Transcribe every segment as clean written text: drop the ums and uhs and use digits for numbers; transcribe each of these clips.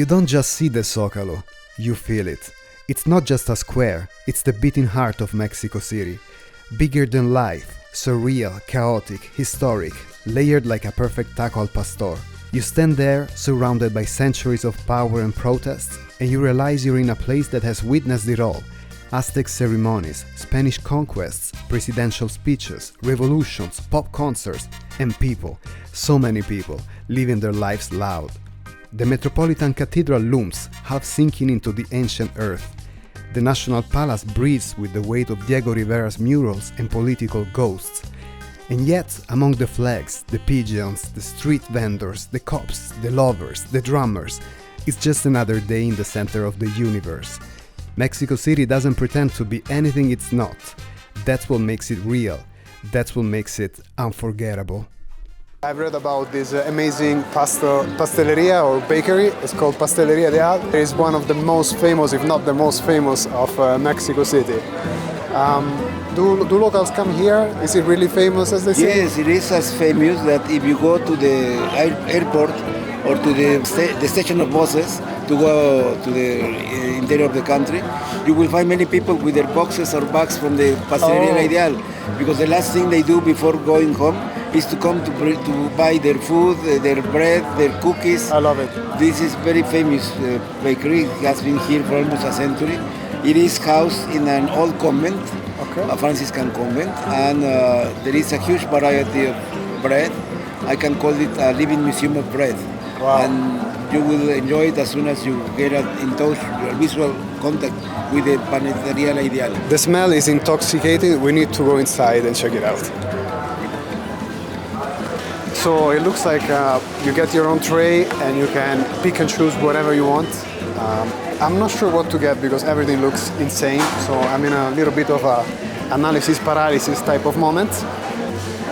You don't just see the Zócalo, you feel it. It's not just a square, it's the beating heart of Mexico City. Bigger than life, surreal, chaotic, historic, layered like a perfect taco al pastor. You stand there, surrounded by centuries of power and protests, and you realize you're in a place that has witnessed it all. Aztec ceremonies, Spanish conquests, presidential speeches, revolutions, pop concerts, and people, so many people, living their lives loud. The Metropolitan Cathedral looms, half sinking into the ancient earth. The National Palace breathes with the weight of Diego Rivera's murals and political ghosts. And yet, among the flags, the pigeons, the street vendors, the cops, the lovers, the drummers, it's just another day in the center of the universe. Mexico City doesn't pretend to be anything it's not. That's what makes it real. That's what makes it unforgettable. I've read about this amazing pasteleria or bakery. It's called Pasteleria de Al. It's one of the most famous, if not the most famous, of Mexico City. Do locals come here? Is it really famous as they say? Yes, it is as famous that if you go to the airport or to the station of buses to go to the interior of the country, you will find many people with their boxes or bags from the Pasteleria Ideal, because the last thing they do before going home is to come to buy their food, their bread, their cookies. I love it. This is very famous bakery. It has been here for almost a century. It is housed in an old convent, a Franciscan convent, and there is a huge variety of bread. I can call it a living museum of bread. Wow. And you will enjoy it as soon as you get in touch, your visual contact with the Panadería La Ideal. The smell is intoxicating. We need to go inside and check it out. So it looks like you get your own tray and you can pick and choose whatever you want. I'm not sure what to get because everything looks insane, so I'm in a little bit of a analysis paralysis type of moment.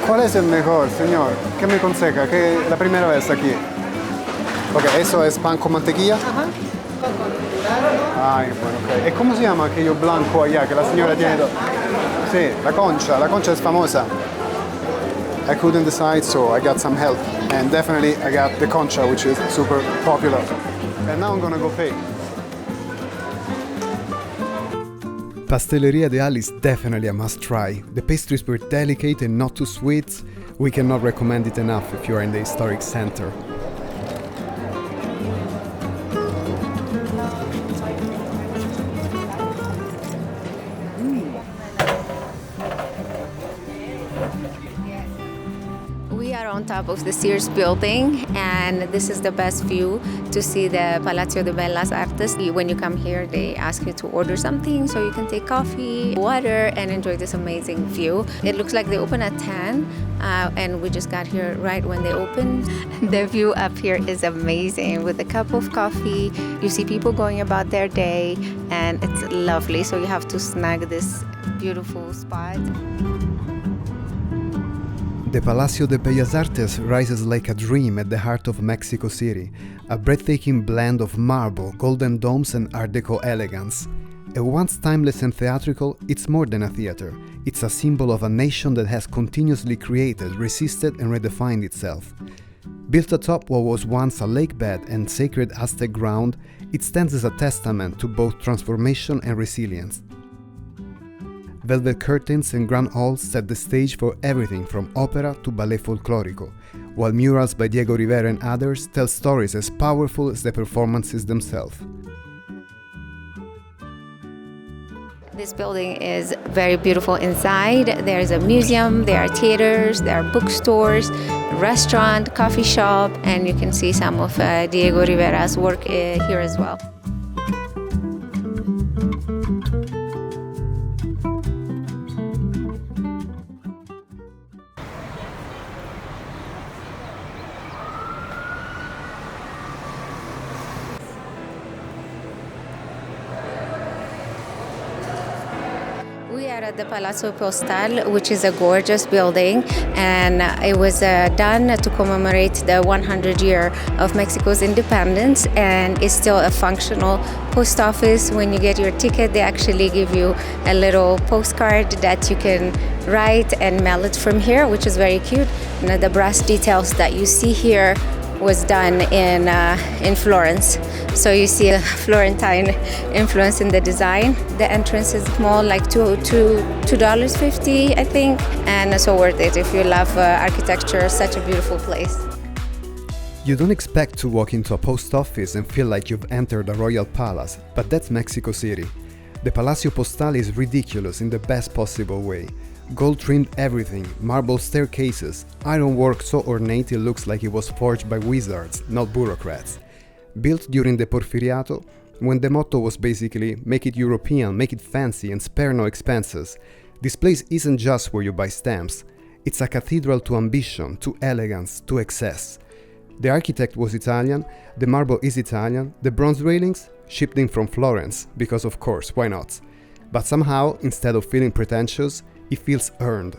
¿Cuál es el mejor, señor? ¿Qué me aconseja? ¿Qué la primera vez aquí? Ok, eso es pan con mantequilla. Ajá, con Ay, bueno, ok. ¿Y cómo se llama aquello blanco allá que la señora tiene? Sí, la concha es famosa. I couldn't decide, so I got some help. And definitely I got the concha, which is super popular. And now I'm gonna go pay. Pasteleria de Al is definitely a must-try. The pastries were delicate and not too sweet. We cannot recommend it enough if you are in the historic center. We are on top of the Sears building, and this is the best view to see the Palacio de Bellas Artes. When you come here, they ask you to order something so you can take coffee, water, and enjoy this amazing view. It looks like they open at 10, and we just got here right when they open. The view up here is amazing. With a cup of coffee, you see people going about their day, and it's lovely. So you have to snag this beautiful spot. The Palacio de Bellas Artes rises like a dream at the heart of Mexico City, a breathtaking blend of marble, golden domes and Art Deco elegance. At once timeless and theatrical, it's more than a theater. It's a symbol of a nation that has continuously created, resisted and redefined itself. Built atop what was once a lakebed and sacred Aztec ground, it stands as a testament to both transformation and resilience. Velvet curtains and grand halls set the stage for everything from opera to ballet folklorico, while murals by Diego Rivera and others tell stories as powerful as the performances themselves. This building is very beautiful inside. There's a museum, there are theaters, there are bookstores, restaurant, coffee shop, and you can see some of Diego Rivera's work here as well. We are at the Palazzo Postal, which is a gorgeous building, and it was done to commemorate the 100 year of Mexico's independence, and it's still a functional post office. When you get your ticket, they actually give you a little postcard that you can write and mail it from here, which is very cute. And the brass details that you see here was done in Florence. So you see a Florentine influence in the design. The entrance is small, like $2.50, I think, and so worth it if you love architecture. Such a beautiful place. You don't expect to walk into a post office and feel like you've entered a royal palace, but that's Mexico City. The Palacio Postal is ridiculous in the best possible way. Gold-trimmed everything, marble staircases, ironwork so ornate it looks like it was forged by wizards, not bureaucrats. Built during the Porfiriato, when the motto was basically make it European, make it fancy and spare no expenses, this place isn't just where you buy stamps. It's a cathedral to ambition, to elegance, to excess. The architect was Italian, the marble is Italian, the bronze railings shipped in from Florence, because of course, why not? But somehow, instead of feeling pretentious, it feels earned.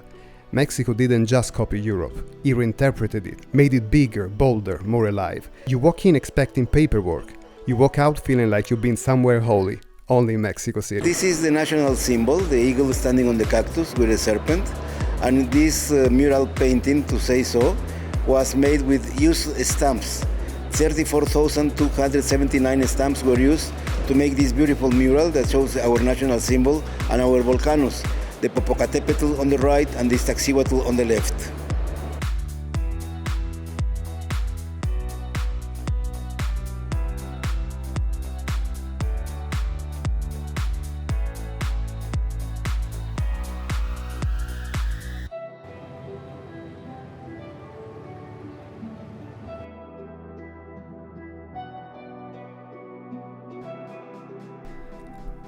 Mexico didn't just copy Europe, it reinterpreted it, made it bigger, bolder, more alive. You walk in expecting paperwork, you walk out feeling like you've been somewhere holy, only in Mexico City. This is the national symbol, the eagle standing on the cactus with a serpent, and this mural painting, to say so, was made with used stamps. 34,279 stamps were used to make this beautiful mural that shows our national symbol and our volcanoes, the Popocatépetl on the right and the Iztaccíhuatl on the left.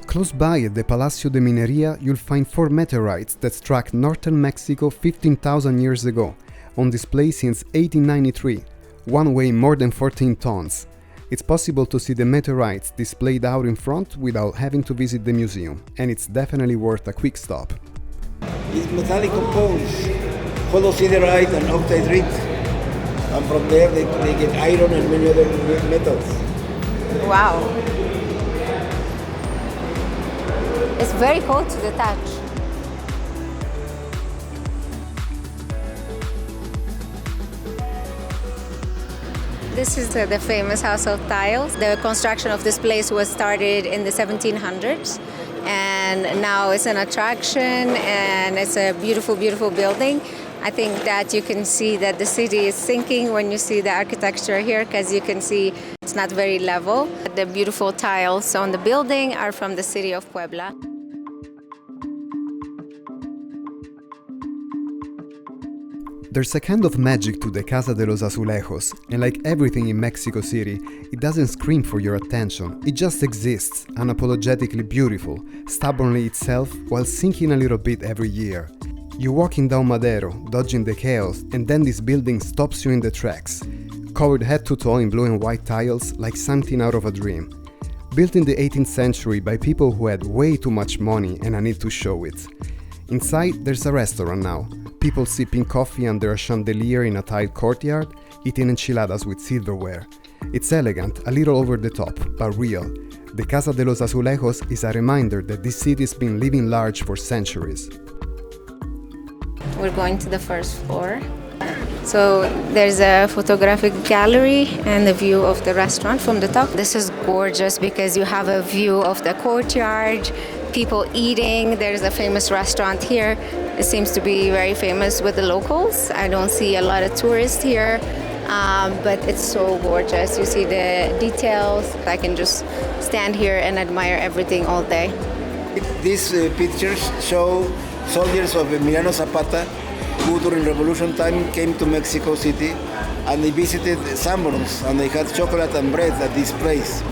Close by at the Palacio de Minería, you'll find 4 meteorites that struck northern Mexico 15,000 years ago, on display since 1893, one weighing more than 14 tons. It's possible to see the meteorites displayed out in front without having to visit the museum, and it's definitely worth a quick stop. It's metallic compounds, holosiderite and octahedrite, and from there they get iron and many other metals. Wow. It's very cold to the touch. This is the famous House of Tiles. The construction of this place was started in the 1700s, and now it's an attraction and it's a beautiful, beautiful building. I think that you can see that the city is sinking when you see the architecture here, because you can see it's not very level. The beautiful tiles on the building are from the city of Puebla. There's a kind of magic to the Casa de los Azulejos, and like everything in Mexico City, it doesn't scream for your attention, it just exists, unapologetically beautiful, stubbornly itself, while sinking a little bit every year. You're walking down Madero, dodging the chaos, and then this building stops you in the tracks, covered head to toe in blue and white tiles like something out of a dream. Built in the 18th century by people who had way too much money and a need to show it. Inside, there's a restaurant now. People sipping coffee under a chandelier in a tiled courtyard, eating enchiladas with silverware. It's elegant, a little over the top, but real. The Casa de los Azulejos is a reminder that this city's been living large for centuries. We're going to the first floor. So there's a photographic gallery and the view of the restaurant from the top. This is gorgeous because you have a view of the courtyard, people eating. There's a famous restaurant here. It seems to be very famous with the locals. I don't see a lot of tourists here, but it's so gorgeous. You see the details. I can just stand here and admire everything all day. These pictures show soldiers of Emiliano Zapata who during Revolution time came to Mexico City and they visited Sanborns and they had chocolate and bread at this place.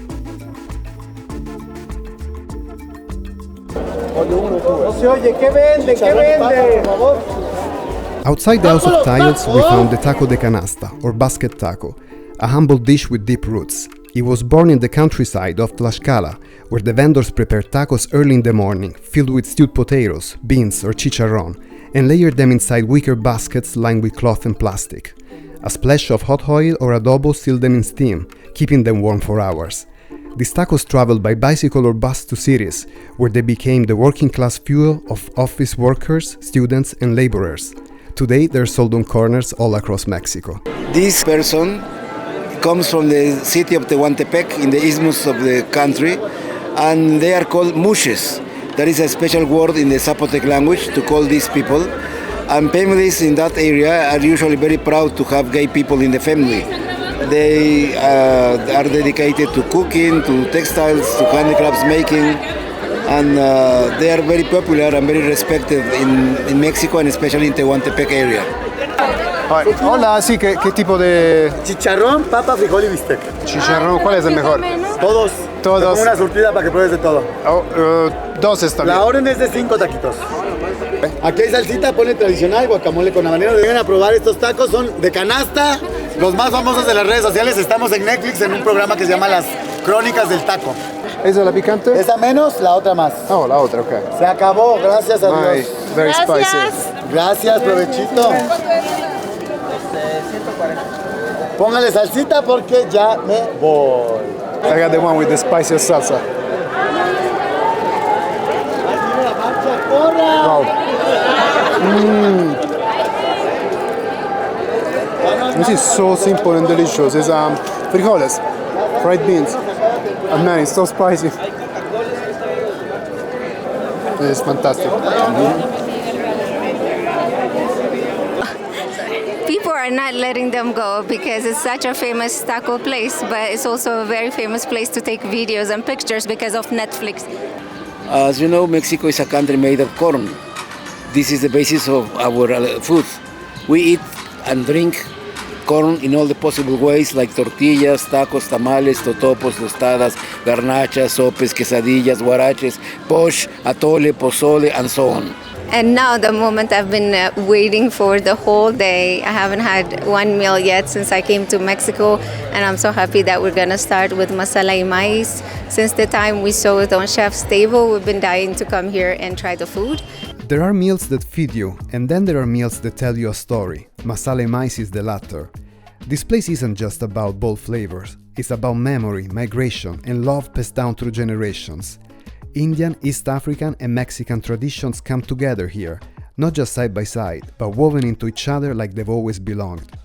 Outside the House of Tiles, we found the taco de canasta, or basket taco, a humble dish with deep roots. It was born in the countryside of Tlaxcala, where the vendors prepared tacos early in the morning, filled with stewed potatoes, beans or chicharrón, and layered them inside wicker baskets lined with cloth and plastic. A splash of hot oil or adobo sealed them in steam, keeping them warm for hours. These tacos traveled by bicycle or bus to cities, where they became the working-class fuel of office workers, students, and laborers. Today, they're sold on corners all across Mexico. This person comes from the city of Tehuantepec in the isthmus of the country, and they are called mushes. That is a special word in the Zapotec language to call these people. And families in that area are usually very proud to have gay people in the family. They are dedicated to cooking, to textiles, to handicrafts making, and they are very popular and very respected in Mexico and especially in Tehuantepec area. Hola, sí, ¿qué tipo de Chicharrón, papa, frijol y bistec. chicharrón? ¿Cuál es el mejor? Todos. Todos. Te pongo una surtida para que pruebes de todo. Dos está bien. La orden es de 5 taquitos. Aquí hay salsita, pone tradicional, guacamole con habanero. Vengan a probar estos tacos, son de canasta. Los más famosos de las redes sociales. Estamos en Netflix en un programa que se llama Las Crónicas del Taco. ¿Esa es la picante? Esa menos, la otra más. Oh, la otra, ok. Se acabó, gracias a Nice, Dios. very spicy. Gracias, provechito. Póngale salsita porque ya me voy. I got the one with the spiciest salsa. Wow. This is so simple and delicious. It's frijoles, fried beans. And man, it's so spicy. It's fantastic. People are not letting them go because it's such a famous taco place, but it's also a very famous place to take videos and pictures because of Netflix. As you know, Mexico is a country made of corn. This is the basis of our food. We eat and drink corn in all the possible ways, like tortillas, tacos, tamales, totopos, tostadas, garnachas, sopes, quesadillas, huaraches, posh, atole, pozole, and so on. And now the moment I've been waiting for the whole day. I haven't had one meal yet since I came to Mexico, and I'm so happy that we're gonna start with masala y maíz. Since the time we saw it on Chef's Table, we've been dying to come here and try the food. There are meals that feed you, and then there are meals that tell you a story. Masala y maíz is the latter. This place isn't just about bold flavors, it's about memory, migration, and love passed down through generations. Indian, East African, and Mexican traditions come together here, not just side by side, but woven into each other like they've always belonged.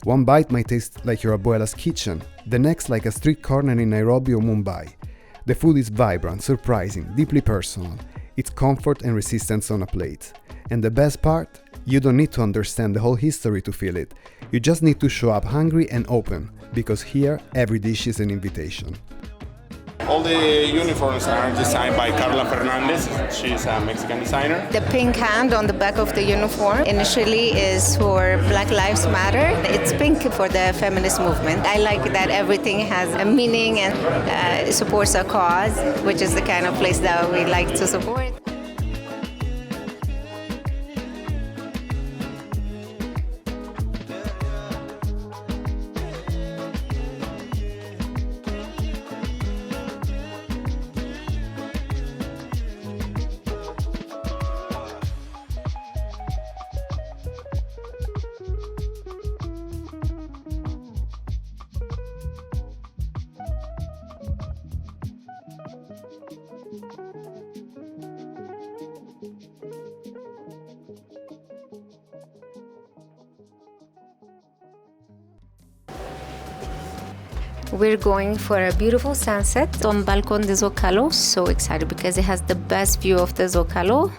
One bite might taste like your abuela's kitchen, the next like a street corner in Nairobi or Mumbai. The food is vibrant, surprising, deeply personal. It's comfort and resistance on a plate. And the best part? You don't need to understand the whole history to feel it. You just need to show up hungry and open, because here every dish is an invitation. All the uniforms are designed by Carla Fernandez. She's a Mexican designer. The pink hand on the back of the uniform initially is for Black Lives Matter. It's pink for the feminist movement. I like that everything has a meaning and supports a cause, which is the kind of place that we like to support. We're going for a beautiful sunset on Balcón de Zócalo. So excited because it has the best view of the Zócalo.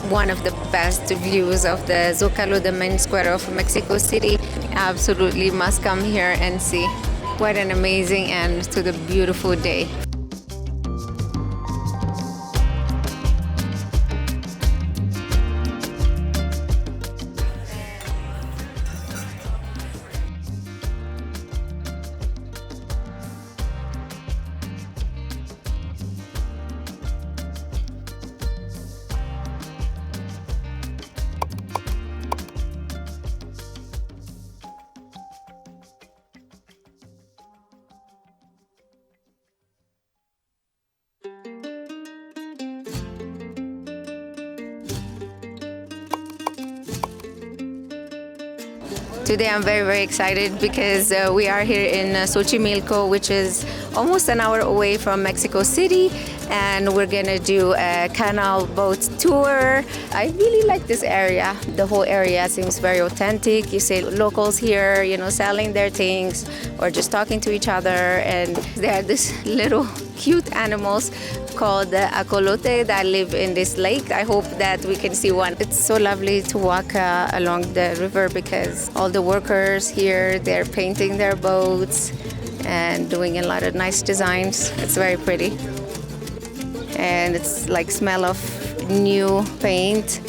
One of the best views of the Zócalo, the main square of Mexico City. Absolutely must come here and see. What an amazing end to the beautiful day. Today I'm very, very excited because we are here in Xochimilco, which is almost an hour away from Mexico City, and we're gonna do a canal boat tour. I really like this area. The whole area seems very authentic. You see locals here, selling their things or just talking to each other, and there are these little cute animals called the acolote that live in this lake. I hope that we can see one. It's so lovely to walk along the river because all the workers here, they're painting their boats and doing a lot of nice designs. It's very pretty. And it's like smell of new paint.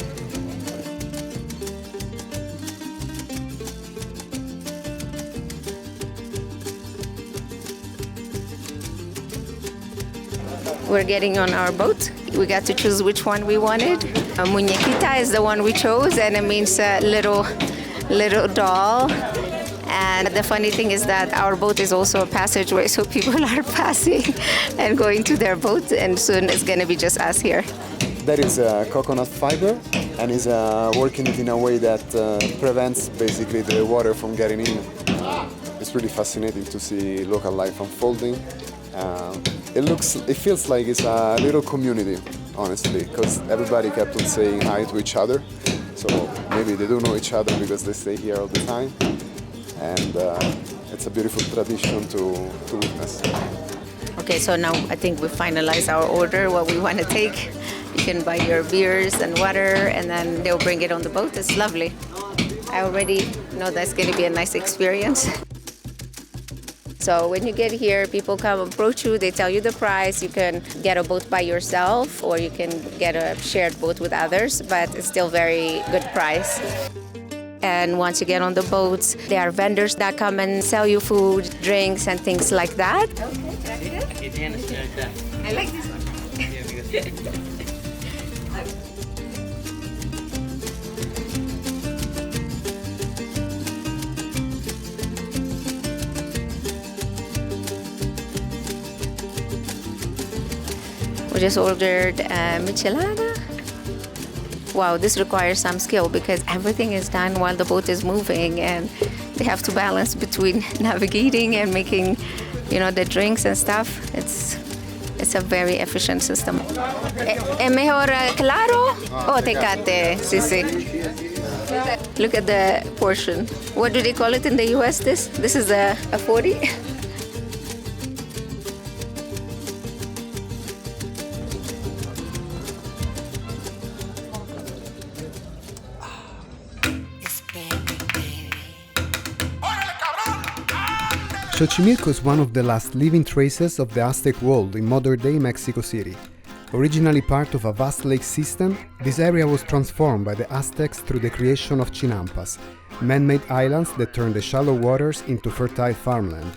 We're getting on our boat. We got to choose which one we wanted. Muñequita is the one we chose, and it means a little doll. And the funny thing is that our boat is also a passageway, so people are passing and going to their boat, and soon it's going to be just us here. That is coconut fiber, and is working it in a way that prevents basically the water from getting in. It's really fascinating to see local life unfolding. It feels like it's a little community, honestly, because everybody kept on saying hi to each other. So maybe they do know each other because they stay here all the time. And it's a beautiful tradition to witness. Okay, so now I think we finalized our order, what we want to take. You can buy your beers and water, and then they'll bring it on the boat. It's lovely. I already know that's going to be a nice experience. So when you get here, people come approach you, they tell you the price. You can get a boat by yourself, or you can get a shared boat with others, but it's still very good price. And once you get on the boats, there are vendors that come and sell you food, drinks, and things like that. Okay, I like this one. We just ordered a michelada. Wow, this requires some skill because everything is done while the boat is moving, and they have to balance between navigating and making, the drinks and stuff. It's a very efficient system. ¿Es mejor claro o tecate? Sí, sí. Look at the portion. What do they call it in the U.S.? This is a 40. Xochimilco is one of the last living traces of the Aztec world in modern-day Mexico City. Originally part of a vast lake system, this area was transformed by the Aztecs through the creation of chinampas, man-made islands that turned the shallow waters into fertile farmland.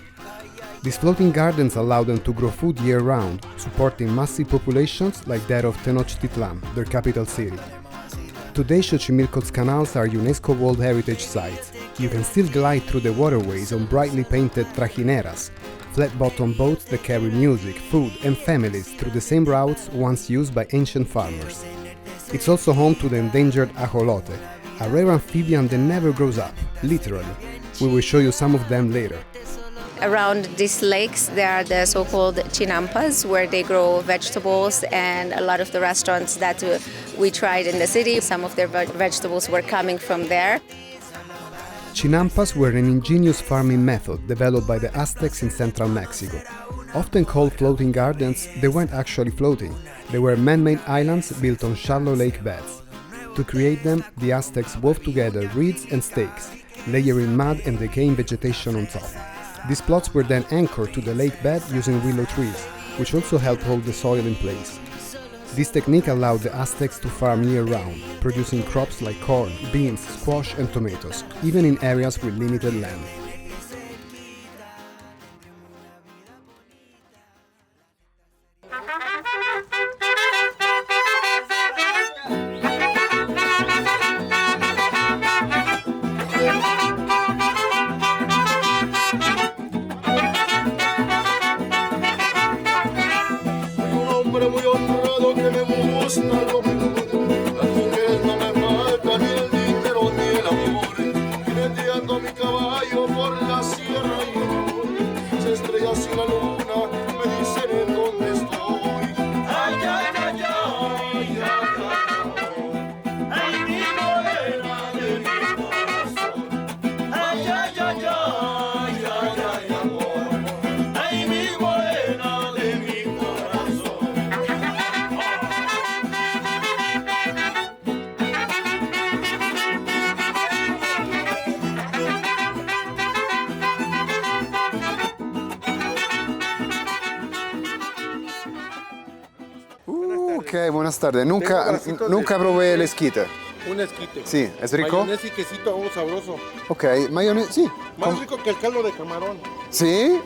These floating gardens allow them to grow food year-round, supporting massive populations like that of Tenochtitlan, their capital city. Today, Xochimilco's canals are UNESCO World Heritage Sites. You can still glide through the waterways on brightly painted trajineras, flat-bottom boats that carry music, food and families through the same routes once used by ancient farmers. It's also home to the endangered ajolote, a rare amphibian that never grows up, literally. We will show you some of them later. Around these lakes, there are the so-called chinampas, where they grow vegetables, and a lot of the restaurants that we tried in the city, some of their vegetables were coming from there. Chinampas were an ingenious farming method developed by the Aztecs in central Mexico. Often called floating gardens, they weren't actually floating. They were man-made islands built on shallow lake beds. To create them, the Aztecs wove together reeds and stakes, layering mud and decaying vegetation on top. These plots were then anchored to the lake bed using willow trees, which also helped hold the soil in place. This technique allowed the Aztecs to farm year-round, producing crops like corn, beans, squash and tomatoes, even in areas with limited land. Mi Ok, buenas tardes. Nunca probé el esquite. Un esquite. Sí, ¿es rico? Mayonesa y quesito sabroso. Ok, mayonesa, sí. Más rico que el caldo de camarón. ¿Sí?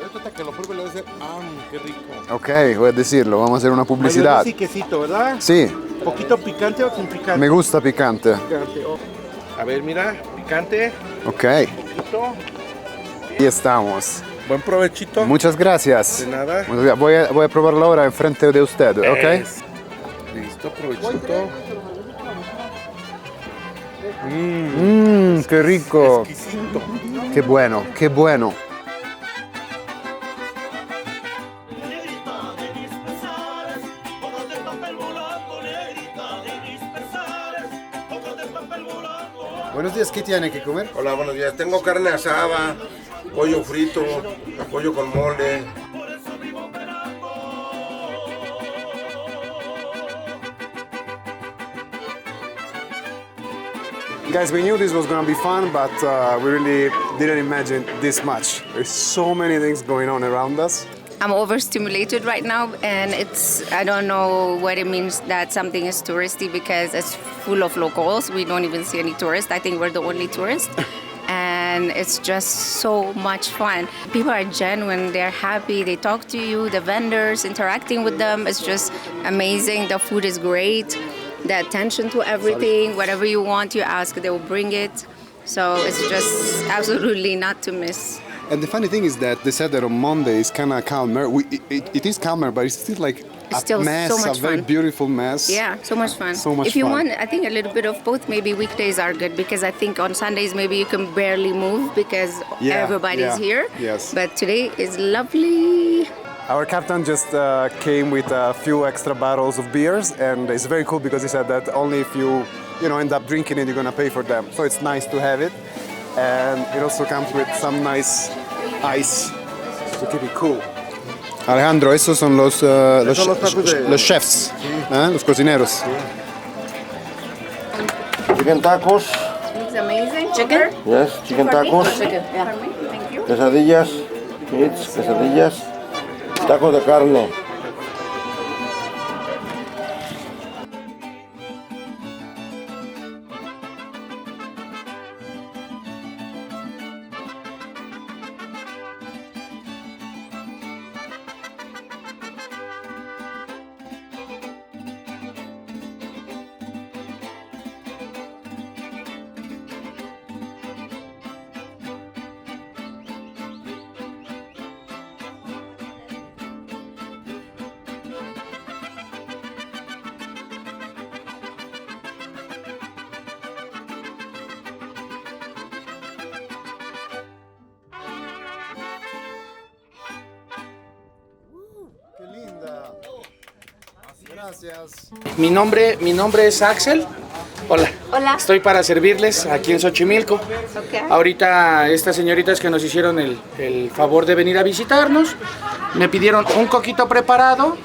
Ahorita que lo pruebe le voy a decir, qué rico. Ok, voy a decirlo, vamos a hacer una publicidad. Mayonesa y quesito, ¿verdad? Sí, ¿Un poquito picante o sin picante? me gusta picante. Picante. A ver, mira, picante. Ok, Poquito. y estamos. Buen provechito. Muchas gracias. De nada. Voy a probarlo ahora enfrente de usted, ¿ok? Listo, provechito. Qué rico. Exquisito. Qué bueno, qué bueno. Buenos días, ¿qué tiene que comer? Hola, buenos días. Tengo carne asada, pollo frito, pollo con mole. Guys, we knew this was going to be fun, but we really didn't imagine this much. There's so many things going on around us. I'm overstimulated right now, and I don't know what it means that something is touristy because it's full of locals. We don't even see any tourists. I think we're the only tourists. And it's just so much fun. People are genuine, they're happy, they talk to you, the vendors, interacting with them is just amazing. The food is great, the attention to everything, whatever you want, you ask, they will bring it. So it's just absolutely not to miss. And the funny thing is that they said that on Monday is kind of calmer. It is calmer, but it's still like It's still a mess, so much a very fun. beautiful mess. Yeah, so much fun. So much if you fun. want, I think a little bit of both, maybe weekdays are good because I think on Sundays maybe you can barely move because everybody's here. Yes. But today is lovely. Our captain just came with a few extra bottles of beers, and it's very cool because he said that only if you end up drinking it, you're gonna pay for them. So it's nice to have it, and it also comes with some nice ice to keep it cool. Alejandro, esos son los chefs, los cocineros. Chicken tacos. Looks amazing. Chicken? Yes, chicken tacos. Chicken, yeah. For me? Thank you. Quesadillas. Meats, quesadillas. Tacos de carne. Qué linda. Gracias. Mi nombre es Axel. Hola. Hola. Estoy para servirles aquí en Xochimilco. Okay. Ahorita estas señoritas que nos hicieron el favor de venir a visitarnos me pidieron un coquito preparado,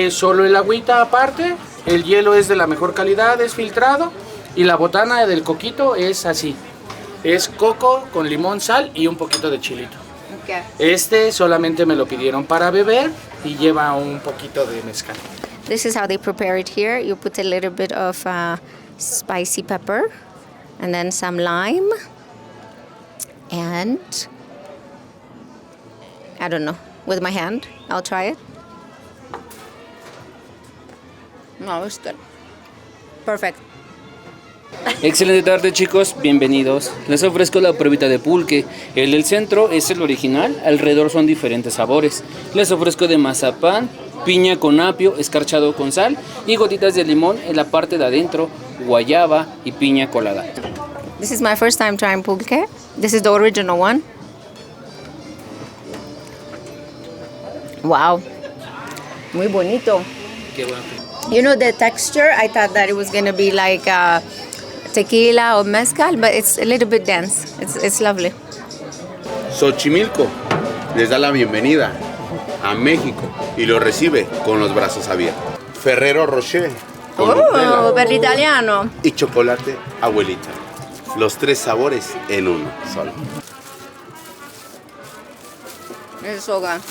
solo el agüita aparte, el hielo es de la mejor calidad, es filtrado y la botana del coquito es así. Es coco con limón, sal y un poquito de chilito. Okay. Este solamente me lo pidieron para beber y lleva un poquito de mezcal. This is how they prepare it here. You put a little bit of spicy pepper and then some lime and I don't know, with my hand. I'll try it. No, it's good. Perfect. Excelente tarde, chicos, bienvenidos. Les ofrezco la pruebita de pulque. El del centro es el original, alrededor son diferentes sabores. Les ofrezco de mazapán, piña con apio, escarchado con sal y gotitas de limón en la parte de adentro, guayaba y piña colada. This is my first time trying pulque. This is the original one. Wow. Muy bonito. Qué bueno. You know the texture? I thought that it was going to be like tequila or mezcal, but it's a little bit dense. It's lovely. Xochimilco les da la bienvenida a México y lo recibe con los brazos abiertos. Ferrero Rocher con Nutella per italiano. y chocolate abuelita. Los tres sabores en uno solo. It's so good.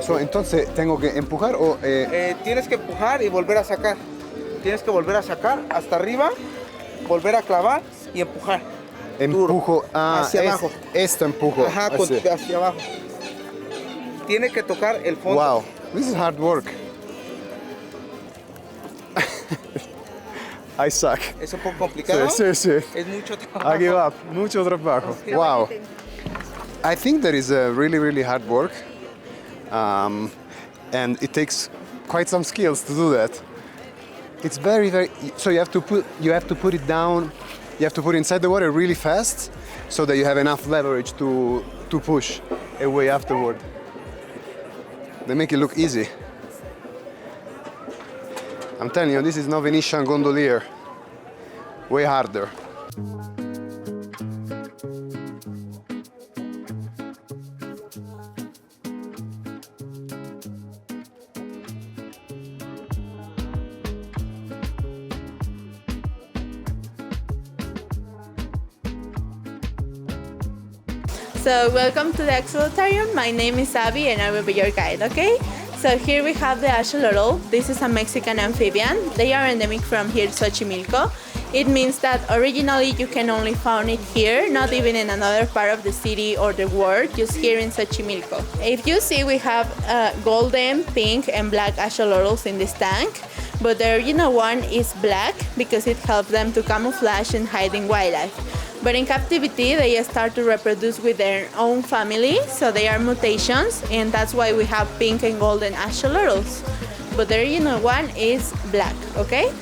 So, entonces, ¿tengo que empujar o...? Tienes que empujar y volver a sacar. Tienes que volver a sacar hasta arriba, volver a clavar y empujar. Empujo hacia abajo. Esto empujo. Ajá, hacia abajo. Tiene que tocar el fondo. Wow, this is hard work. I suck. Es un poco complicado. Sí. Es mucho trabajo. I give up. Mucho trabajo. Wow. I think that is a really hard work, and it takes quite some skills to do that. It's very. So you have to put it down. You have to put it inside the water really fast, so that you have enough leverage to push away afterward. They make it look easy. I'm telling you, this is no Venetian gondolier. Way harder. So welcome to the Axolotarium. My name is Abby and I will be your guide, okay? So here we have the axolotl. This is a Mexican amphibian. They are endemic from here, Xochimilco. It means that originally you can only find it here, not even in another part of the city or the world, just here in Xochimilco. If you see, we have golden, pink and black axolotls in this tank, but the original one is black because it helps them to camouflage and hide in wildlife. But in captivity, they start to reproduce with their own family, so they are mutations, and that's why we have pink and golden axolotls. But the original one is black, okay?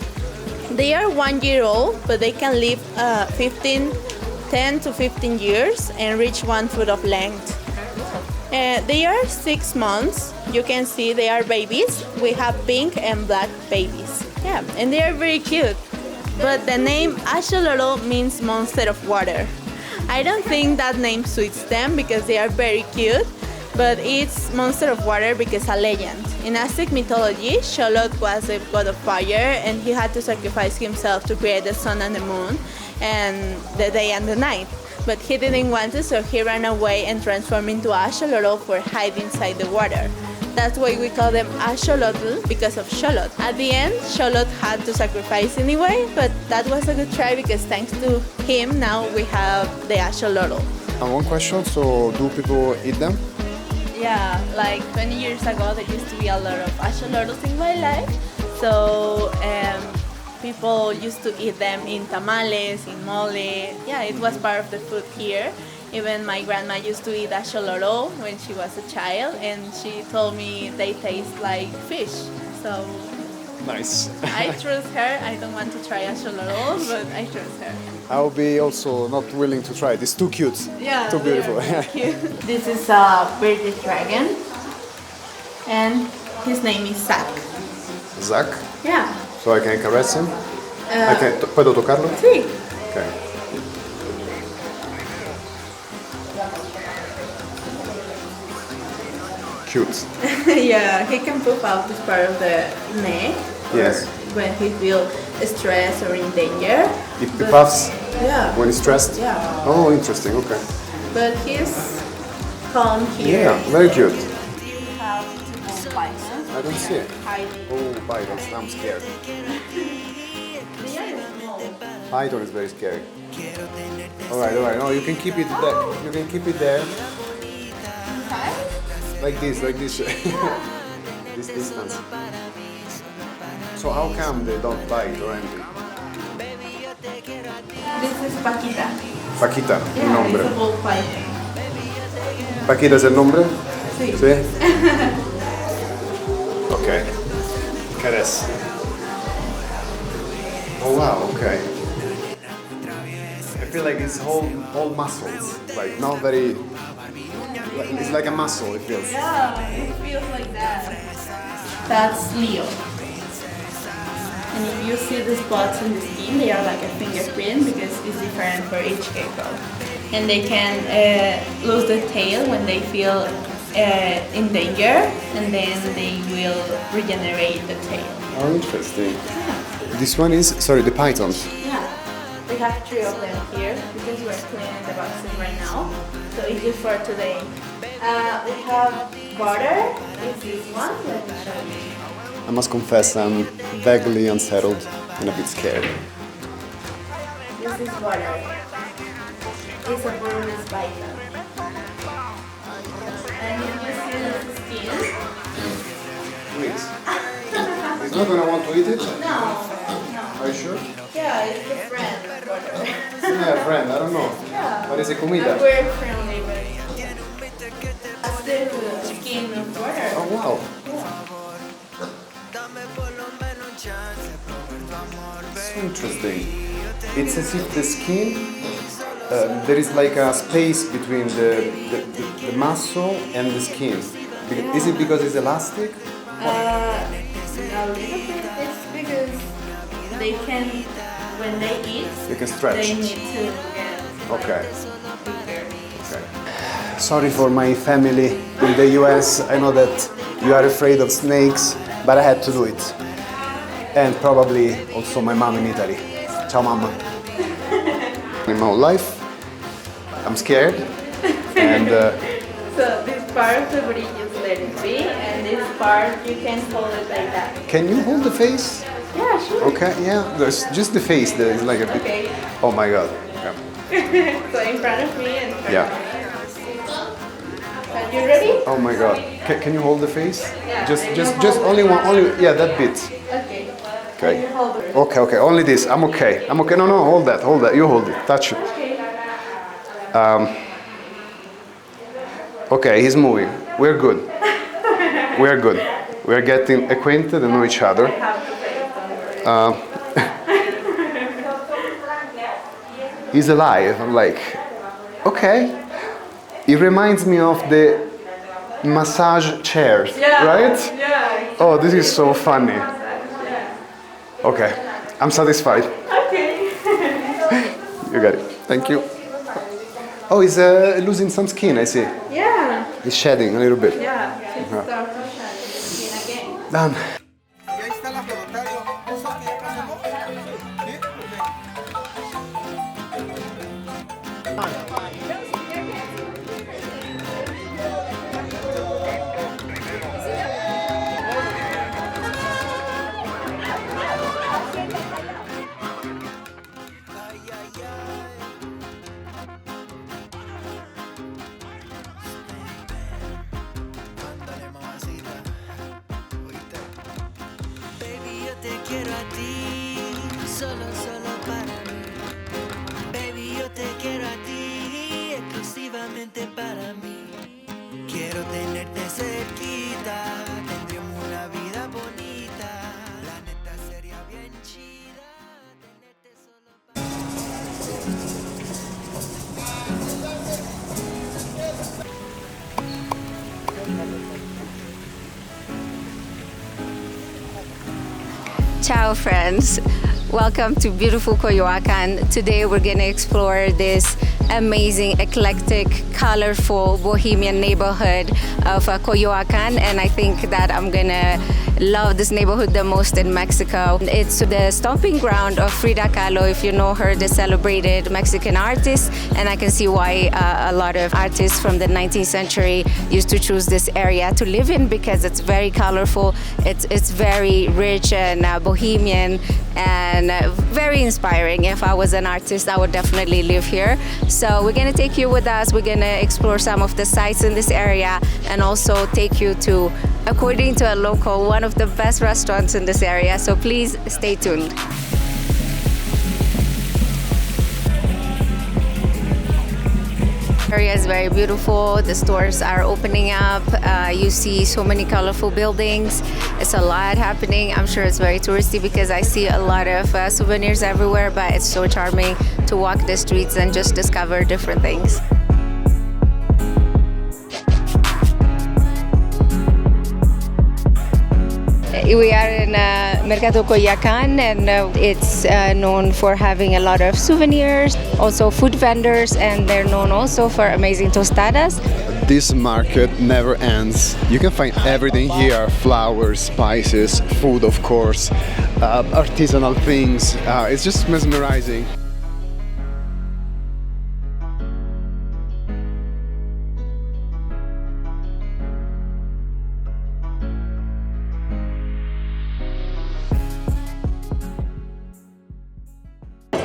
They are 1 year old, but they can live 10 to 15 years and reach 1 foot of length. They are 6 months. You can see they are babies. We have pink and black babies. Yeah, and they are very cute. But the name axolotl means monster of water. I don't think that name suits them because they are very cute, but it's monster of water because a legend. In Aztec mythology, Xolotl was the god of fire and he had to sacrifice himself to create the sun and the moon and the day and the night. But he didn't want to, so he ran away and transformed into axolotl for hiding inside the water. That's why we call them axolotl, because of Xolotl. At the end, Xolotl had to sacrifice anyway, but that was a good try because thanks to him, now we have the axolotl. One question, so do people eat them? Yeah, like 20 years ago, there used to be a lot of axolotls in wildlife, so people used to eat them in tamales, in mole. Yeah, it was part of the food here. Even my grandma used to eat axolotl when she was a child, and she told me they taste like fish. So nice. I trust her. I don't want to try axolotl, but I trust her. I'll be also not willing to try it. It's too cute. Yeah, too beautiful. Cute. This is a bearded dragon, and his name is Zack. Zack? Yeah. So I can caress him? ¿Puedo tocarlo? Sí. Okay. Cute. Yeah, he can poop out this part of the neck. Yes. When he feels stressed or in danger. It puffs? Yeah. When he's stressed? Yeah. Oh, interesting, okay. But he's calm here. Yeah, very cute. You have two pythons. I don't see it. Hiding. Oh, pythons, I'm scared. They are small. Python is very scary. Alright. No, you can keep it there. You can keep it there. Like this. This distance. So how come they don't bite or anything? This is Paquita. Paquita, Yeah, el nombre. it's a bull python. Paquita es el nombre? Sí. Sí. Okay. Caress. Oh wow, okay. I feel like it's all muscles, like not very. It's like a muscle. It feels. Yeah, it feels like that. That's Leo. And if you see the spots in the skin, they are like a fingerprint because it's different for each gecko. And they can lose the tail when they feel in danger, and then they will regenerate the tail. Oh, interesting. This one is, sorry, the pythons. Yeah, we have 3 of them here because we're cleaning the boxes right now. So it's just for today. We have water is this one. Let me show you. I must confess, I'm vaguely unsettled and a bit scared. This is water. It's a bonus python. And you just see the skin. Wait. He's not gonna want to eat it? No. Are you sure? Yeah, it's a friend water. Yeah, friend, I don't know. Yeah. What is it, comida? And we're friendly, but that's the skin of water. Oh, wow. So interesting. It's as if the skin, there is like a space between the muscle and the skin. Is it because it's elastic? A little bit. It's because they can, when they eat, They can stretch. they need to get Okay. bigger. Okay. Sorry for my family in the US. I know that you are afraid of snakes, but I had to do it. And probably also my mom in Italy. Ciao mamma. In my whole life, I'm scared. And So this part of the bridge just let it be, and this part you can hold it like that. can you hold the face? Yeah, sure. Okay, yeah. There's just the face that is like a bit. Okay. Oh my god. Yeah. So in front of me and in front Yeah. of me. Are you ready? Oh my god. Can you hold the face? Yeah. Just only one. Only yeah, that bit. Okay. Okay. You hold it. Okay. Only this. I'm okay. I'm okay. No, hold that. You hold it. Touch it. Okay. Okay, he's moving. We're good. We're good. We're getting acquainted and know each other. I have to say it, don't worry. He's alive. I'm like, okay. It reminds me of the massage chairs, right? Yeah. Oh, this is so funny. Yeah. Okay, I'm satisfied. Okay. You got it. Thank you. Oh, he's losing some skin, I see. Yeah. He's shedding a little bit. Yeah. It's start to shine skin again. Done. Y ahí está la voluntario. ¿Eso que ya pasamos? ¿Sí? Baby, yo te quiero a ti, solo para mí. Baby, yo te quiero a ti, exclusivamente para mí. Quiero tenerte cerquita, tendremos una vida bonita. La neta sería bien chida, tenerte solo para mí. Ciao friends, welcome to beautiful Coyoacan. Today we're gonna explore this amazing, eclectic, colorful, bohemian neighborhood of Coyoacan, and I think that I'm gonna love this neighborhood the most in Mexico. It's the stomping ground of Frida Kahlo, if you know her, the celebrated Mexican artist, and I can see why a lot of artists from the 19th century used to choose this area to live in, because it's very colorful, it's very rich and bohemian and very inspiring. If I was an artist, I would definitely live here. So we're gonna take you with us, we're gonna explore some of the sites in this area and also take you to, according to a local, one of the best restaurants in this area, so please stay tuned. The area is very beautiful, the stores are opening up, you see so many colorful buildings, it's a lot happening. I'm sure it's very touristy because I see a lot of souvenirs everywhere, but it's so charming to walk the streets and just discover different things. We are in Mercado Coyoacan, and it's known for having a lot of souvenirs, also food vendors, and they're known also for amazing tostadas. This market never ends. You can find everything here: flowers, spices, food, of course, artisanal things. It's just mesmerizing.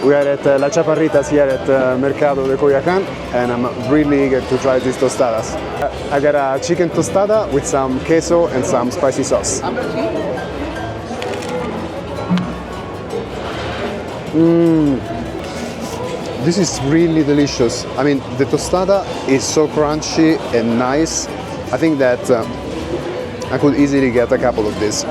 We are at La Chaparritas here at Mercado de Coyoacan, and I'm really eager to try these tostadas. I got a chicken tostada with some queso and some spicy sauce. This is really delicious. I mean, the tostada is so crunchy and nice. I think that I could easily get a couple of these.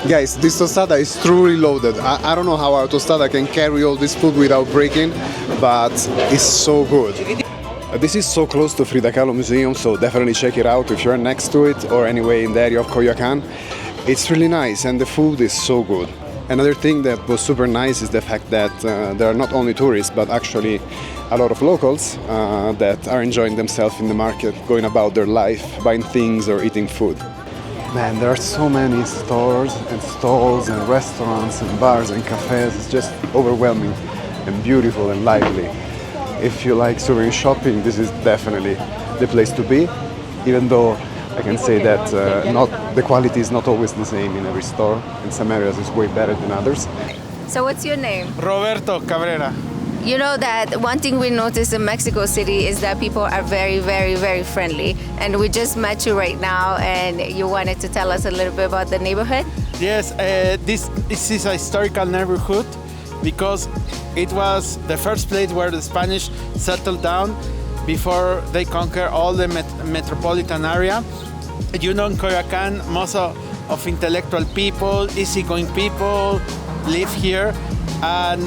Guys, this tostada is truly loaded. I don't know how our tostada can carry all this food without breaking, but it's so good. This is so close to Frida Kahlo Museum, so definitely check it out if you're next to it or anyway in the area of Coyoacan. It's really nice and the food is so good. Another thing that was super nice is the fact that there are not only tourists but actually a lot of locals that are enjoying themselves in the market, going about their life, buying things or eating food. Man, there are so many stores and stalls and restaurants and bars and cafes. It's just overwhelming and beautiful and lively. If you like souvenir shopping, this is definitely the place to be, even though I can say that the quality is not always the same in every store. In some areas it's way better than others. So what's your name? Roberto Cabrera. You know that one thing we noticed in Mexico City is that people are very, very, very friendly. And we just met you right now and you wanted to tell us a little bit about the neighborhood? Yes, this is a historical neighborhood because it was the first place where the Spanish settled down before they conquered all the metropolitan area. You know, in Coyoacan, most of intellectual people, easygoing people live here, and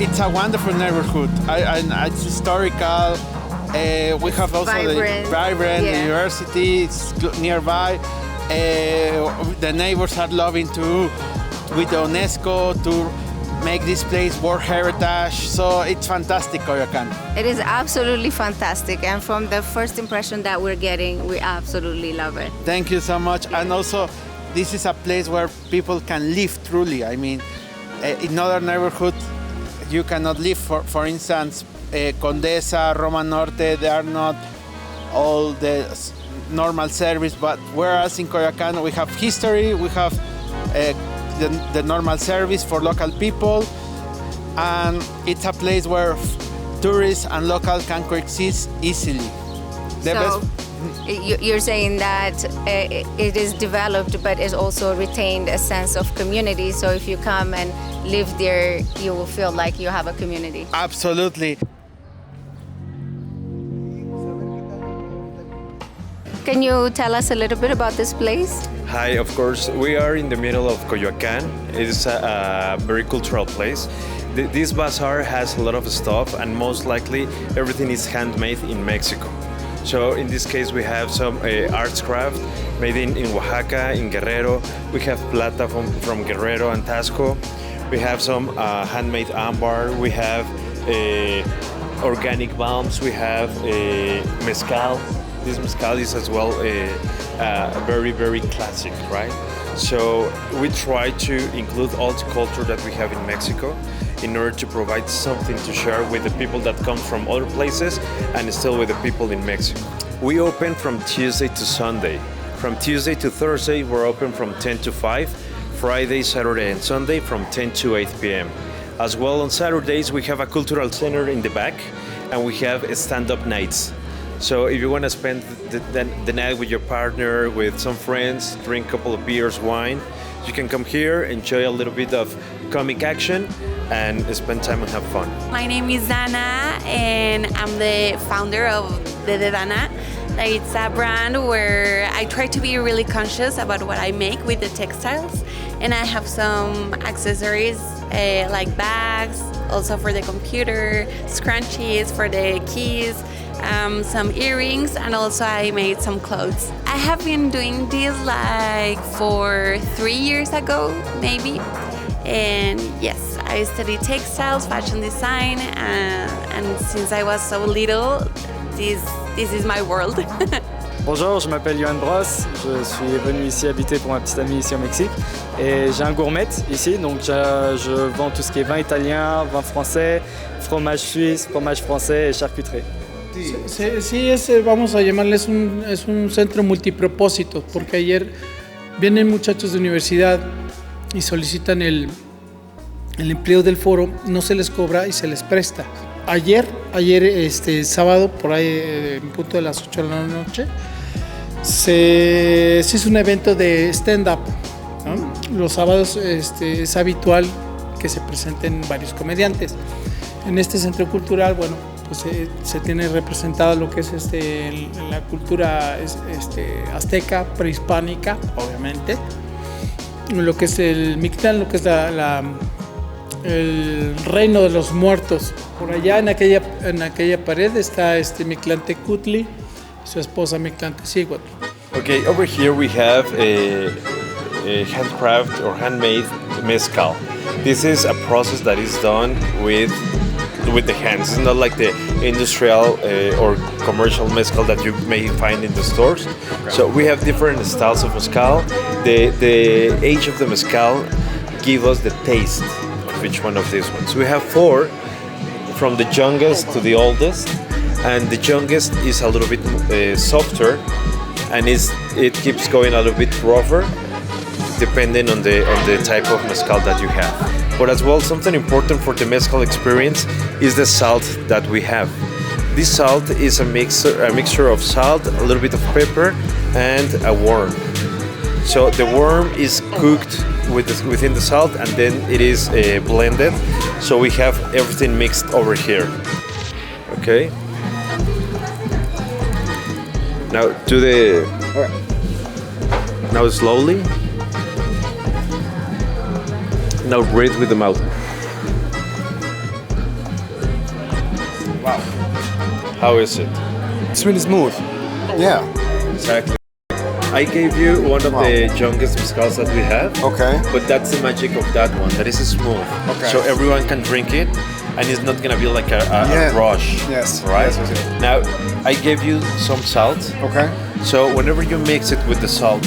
it's a wonderful neighborhood. It's historical. We have also the vibrant university. It's nearby. The neighbors are loving to, with the UNESCO, to make this place World Heritage, so it's fantastic, Coyoacan. It is absolutely fantastic, and from the first impression that we're getting, we absolutely love it. Thank you so much, and also this is a place where people can live truly. I mean, in other neighborhoods, you cannot live. For instance, Condesa, Roma Norte, they are not all the normal service, but whereas in Coyoacan we have history, we have the normal service for local people, and it's a place where tourists and locals can coexist easily. You're saying that it is developed but it also retained a sense of community, so if you come and live there you will feel like you have a community. Absolutely. Can you tell us a little bit about this place? Hi, of course. We are in the middle of Coyoacan. It's a very cultural place. This bazaar has a lot of stuff, and most likely everything is handmade in Mexico. So in this case we have some arts craft made in Oaxaca, in Guerrero. We have plata from Guerrero and Tasco. We have some handmade ambar. We have organic balms. We have mezcal. This mezcal is as well very, very classic, right? So we try to include all the culture that we have in Mexico in order to provide something to share with the people that come from other places and still with the people in Mexico. We open from Tuesday to Sunday. From Tuesday to Thursday, we're open from 10 to 5. Friday, Saturday, and Sunday from 10 to 8 p.m. As well, on Saturdays, we have a cultural center in the back, and we have stand-up nights. So if you want to spend the night with your partner, with some friends, drink a couple of beers, wine, you can come here, enjoy a little bit of comic action, and spend time and have fun. My name is Dana, and I'm the founder of the Dana. It's a brand where I try to be really conscious about what I make with the textiles, and I have some accessories like bags, also for the computer, scrunchies for the keys, some earrings, and also I made some clothes. I have been doing this like for 3 years ago, maybe. And yes, I studied textiles, fashion design, and since I was so little, this is my world. Bonjour, je m'appelle Johan Bross, je suis venu ici habiter pour ma petite amie ici au Mexique et j'ai un gourmet ici, donc je vends tout ce qui est vin italien, vin français, fromage suisse, fromage français et charcuterie. Sí, vamos a llamarles es un centro multipropósito, porque ayer vienen muchachos de universidad y solicitan el el empleo del foro no se les cobra y se les presta. Ayer sábado, por ahí en punto de las 8 de la noche, se hizo un evento de stand-up, ¿no? Los sábados es habitual que se presenten varios comediantes. En este centro cultural, bueno, pues se tiene representado lo que es la cultura azteca, prehispánica, obviamente, lo que es el Mictlán, lo que es el reino de los muertos. Por allá en aquella pared está Mictlantecutli, su esposa Mictlantecíhuatl. Okay, over here we have a handcraft or handmade mezcal. This is a process that is done with the hands. It's not like the industrial or commercial mezcal that you may find in the stores. Okay. So we have different styles of mezcal. The age of the mezcal gives us the taste of each one of these ones. We have 4, from the youngest to the oldest, and the youngest is a little bit softer, and it keeps going a little bit rougher, depending on the type of mezcal that you have. But as well, something important for the mezcal experience is the salt that we have. This salt is a mixture of salt, a little bit of pepper, and a worm. So the worm is cooked within the salt, and then it is blended. So we have everything mixed over here. Okay. Now now slowly. Now breathe with the mouth. Wow. How is it? It's really smooth. Yeah. Exactly. I gave you one of the youngest mezcals that we have. Okay. But that's the magic of that one. That is smooth. Okay. So everyone can drink it, and it's not gonna be like a rush. Yes. Right. Yes. Now I gave you some salt. Okay. So whenever you mix it with the salt,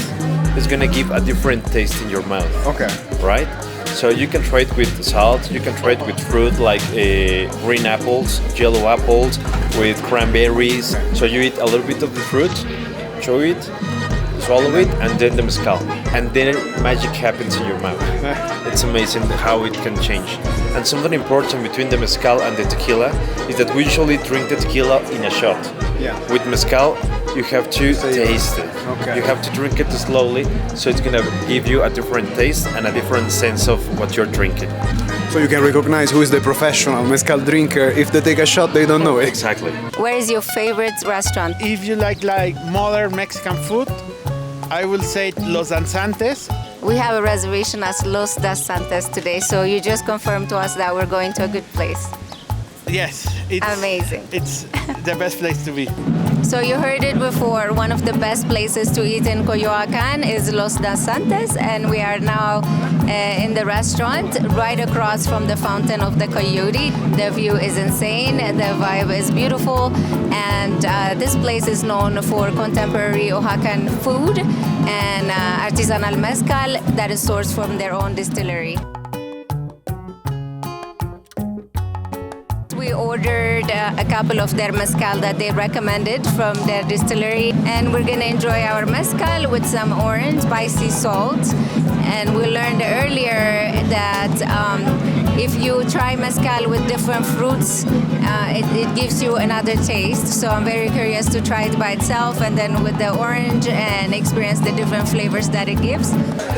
it's gonna give a different taste in your mouth. Okay. Right. So you can try it with salt, you can try it with fruit like green apples, yellow apples, with cranberries. So you eat a little bit of the fruit, chew it, swallow it, and then the mezcal. And then magic happens in your mouth. It's amazing how it can change. And something important between the mezcal and the tequila is that we usually drink the tequila in a shot. Yeah. With mezcal, you have to taste it. Okay. You have to drink it slowly, so it's gonna give you a different taste and a different sense of what you're drinking. So you can recognize who is the professional mezcal drinker. If they take a shot, they don't know it. Exactly. Where is your favorite restaurant? If you like modern Mexican food, I will say Los Danzantes. We have a reservation as Los Danzantes today, so you just confirmed to us that we're going to a good place. Yes, it's amazing. It's the best place to be. So you heard it before, one of the best places to eat in Coyoacan is Los Danzantes, and we are now in the restaurant right across from the fountain of the Coyote. The view is insane, the vibe is beautiful, and this place is known for contemporary Oaxacan food and artisanal mezcal that is sourced from their own distillery. We ordered a couple of their mezcal that they recommended from their distillery, and we're gonna enjoy our mezcal with some orange spicy salt. And we learned earlier that if you try mezcal with different fruits, it gives you another taste. So I'm very curious to try it by itself and then with the orange and experience the different flavors that it gives.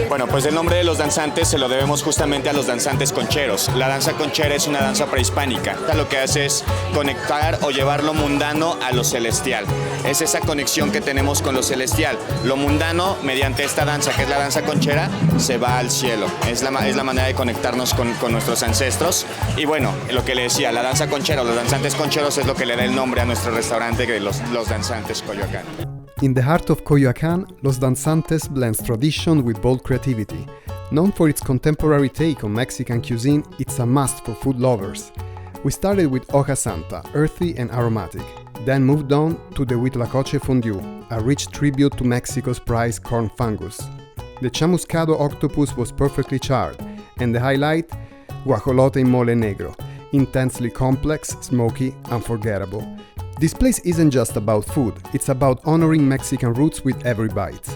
Bueno, pues el nombre de los danzantes se lo debemos justamente a los danzantes concheros. La danza conchera es una danza prehispánica. Lo que hace es conectar o llevar lo mundano a lo celestial. Es esa conexión que tenemos con lo celestial. Lo mundano, mediante esta danza, que es la danza conchera, se va al cielo. Es la manera de conectarnos con nuestros ancestros. Y bueno, lo que le decía, la danza conchera o los danzantes concheros es lo que le da el nombre a nuestro restaurante, de los danzantes Coyoacan. In the heart of Coyoacan, Los Danzantes blends tradition with bold creativity. Known for its contemporary take on Mexican cuisine, it's a must for food lovers. We started with hoja santa, earthy and aromatic, then moved on to the huitlacoche fondue, a rich tribute to Mexico's prized corn fungus. The chamuscado octopus was perfectly charred, and the highlight, guajolote in mole negro, intensely complex, smoky, unforgettable. This place isn't just about food, it's about honoring Mexican roots with every bite.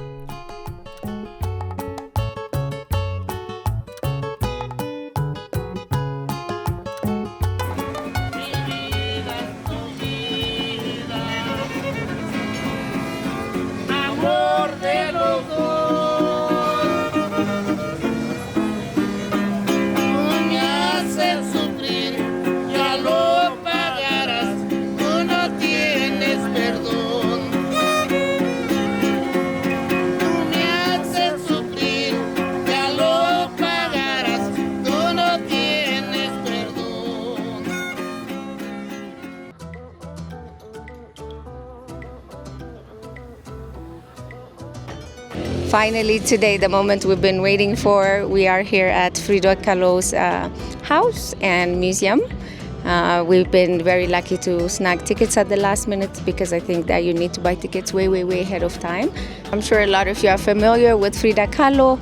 Finally, today, the moment we've been waiting for, we are here at Frida Kahlo's house and museum. We've been very lucky to snag tickets at the last minute because I think that you need to buy tickets way ahead of time. I'm sure a lot of you are familiar with Frida Kahlo,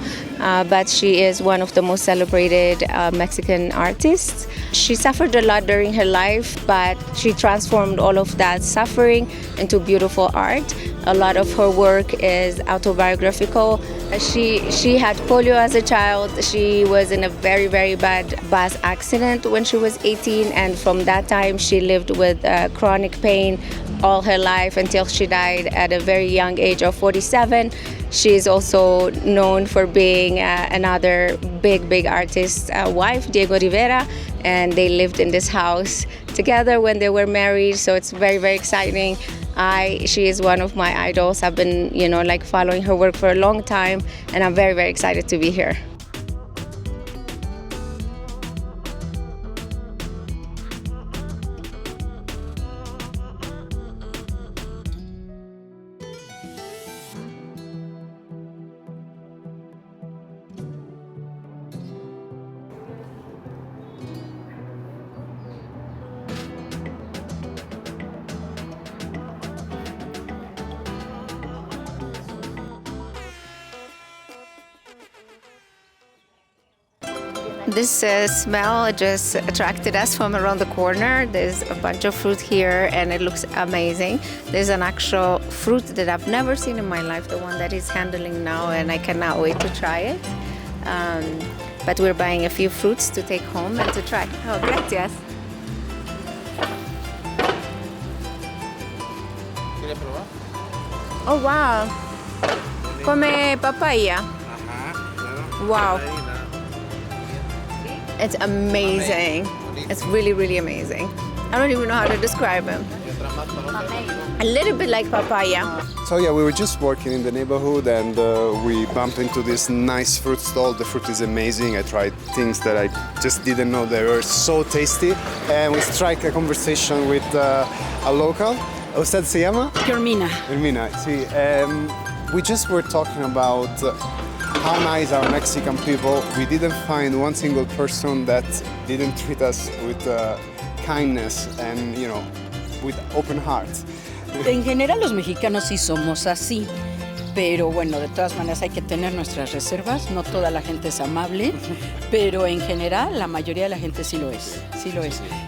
but she is one of the most celebrated Mexican artists. She suffered a lot during her life, but she transformed all of that suffering into beautiful art. A lot of her work is autobiographical. She had polio as a child. She was in a very bad bus accident when she was 18, and from that time she lived with chronic pain all her life until she died at a very young age of 47. She is also known for being another big artist's wife, Diego Rivera, and they lived in this house together when they were married, so it's very exciting. She is one of my idols. I've been, following her work for a long time, and I'm very excited to be here. This smell just attracted us from around the corner. There's a bunch of fruit here and it looks amazing. There's an actual fruit that I've never seen in my life, the one that he's handling now, and I cannot wait to try it. But we're buying a few fruits to take home and to try. Oh, gracias. ¿Quiere probar? Oh, wow. Come papaya. Wow. It's amazing. It's really amazing. I don't even know how to describe him. A little bit like papaya. So yeah, we were just walking in the neighborhood and we bumped into this nice fruit stall. The fruit is amazing. I tried things that I just didn't know they were so tasty. And we strike a conversation with a local. ¿Usted se llama? Hermina. Hermina, sí. We just were talking about how nice are Mexican people. We didn't find one single person that didn't treat us with kindness and, with open hearts. En general los mexicanos sí somos así, pero bueno, de todas maneras hay que tener nuestras reservas. No toda la gente es amable, pero en general la mayoría de la gente sí lo es,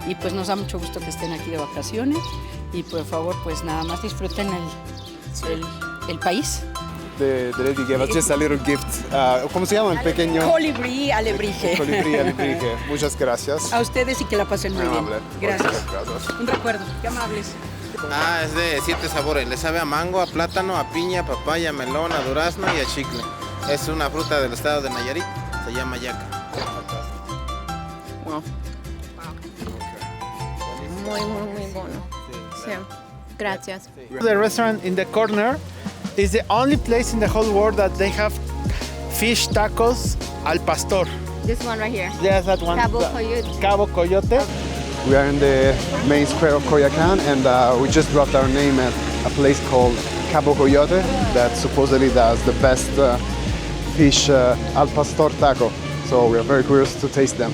Y pues nos da mucho gusto que estén aquí de vacaciones y por favor pues nada más disfruten el país. The lady gave us just a little gift. ¿Cómo se llama? El pequeño. Colibrí alebrije. Colibrí alebrije. Muchas gracias. A ustedes y que la pasen muy bien. Gracias. Gracias. Un recuerdo. Qué amables. Es de 7 sabores. Le sabe a mango, a plátano, a piña, papaya, melón, a durazno y a chicle. Es una fruta del estado de Nayarit. Se llama yaca. Wow. Muy bueno. Sí. Gracias. The restaurant in the corner is the only place in the whole world that they have fish tacos al pastor. This one right here. Yes, that one. Cabo Coyote. Cabo Coyote. We are in the main square of Coyoacan and we just dropped our name at a place called Cabo Coyote that supposedly does the best fish al pastor taco. So we are very curious to taste them.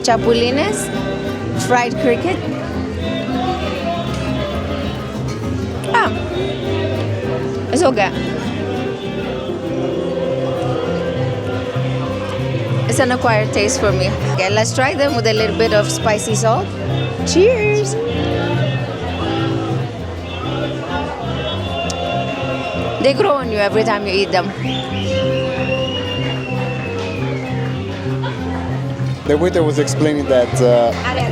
Chapulines, fried cricket. It's okay. an acquired taste for me. Okay, let's try them with a little bit of spicy salt. Cheers! They grow on you every time you eat them. The waiter was explaining that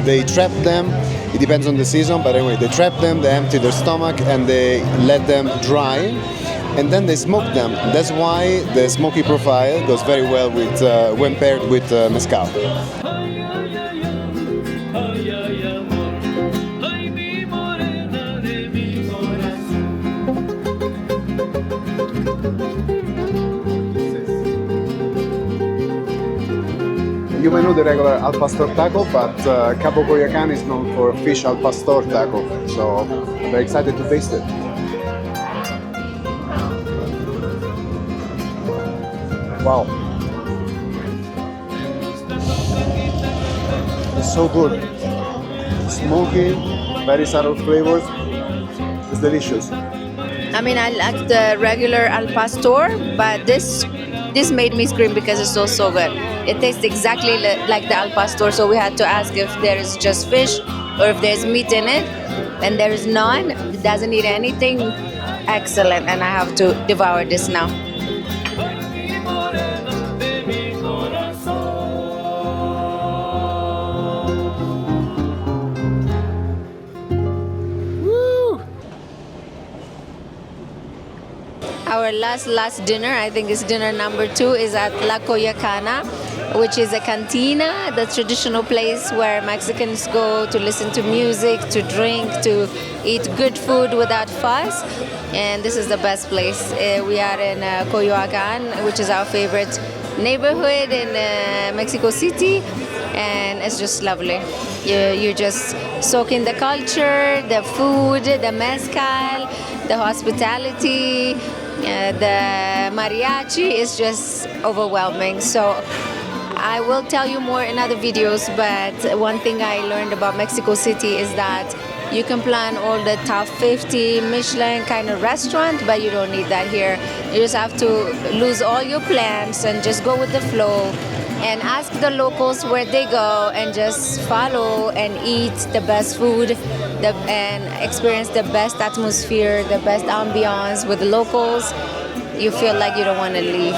they trap them. It depends on the season, but anyway, they trap them, they empty their stomach, and they let them dry, and then they smoke them. That's why the smoky profile goes very well with when paired with mezcal. You may know the regular al pastor taco, but Cabo Coyoacan is known for fish al pastor taco, so I'm very excited to taste it. Wow. It's so good. Smoky, very subtle flavors. It's delicious. I mean, I like the regular al pastor, but this made me scream because it's so good. It tastes exactly like the al pastor, so we had to ask if there is just fish or if there's meat in it, and there is none. It doesn't eat anything. Excellent, and I have to devour this now. Our last dinner, I think is dinner number 2, is at La Coyoacana, which is a cantina, the traditional place where Mexicans go to listen to music, to drink, to eat good food without fuss. And this is the best place. We are in Coyoacan, which is our favorite neighborhood in Mexico City, and it's just lovely. You just soak in the culture, the food, the mezcal, the hospitality. The mariachi is just overwhelming. So I will tell you more in other videos, but one thing I learned about Mexico City is that you can plan all the top 50 Michelin kind of restaurant, but you don't need that here. You just have to lose all your plans and just go with the flow and ask the locals where they go and just follow and eat the best food and experience the best atmosphere, the best ambiance with the locals. You feel like you don't want to leave.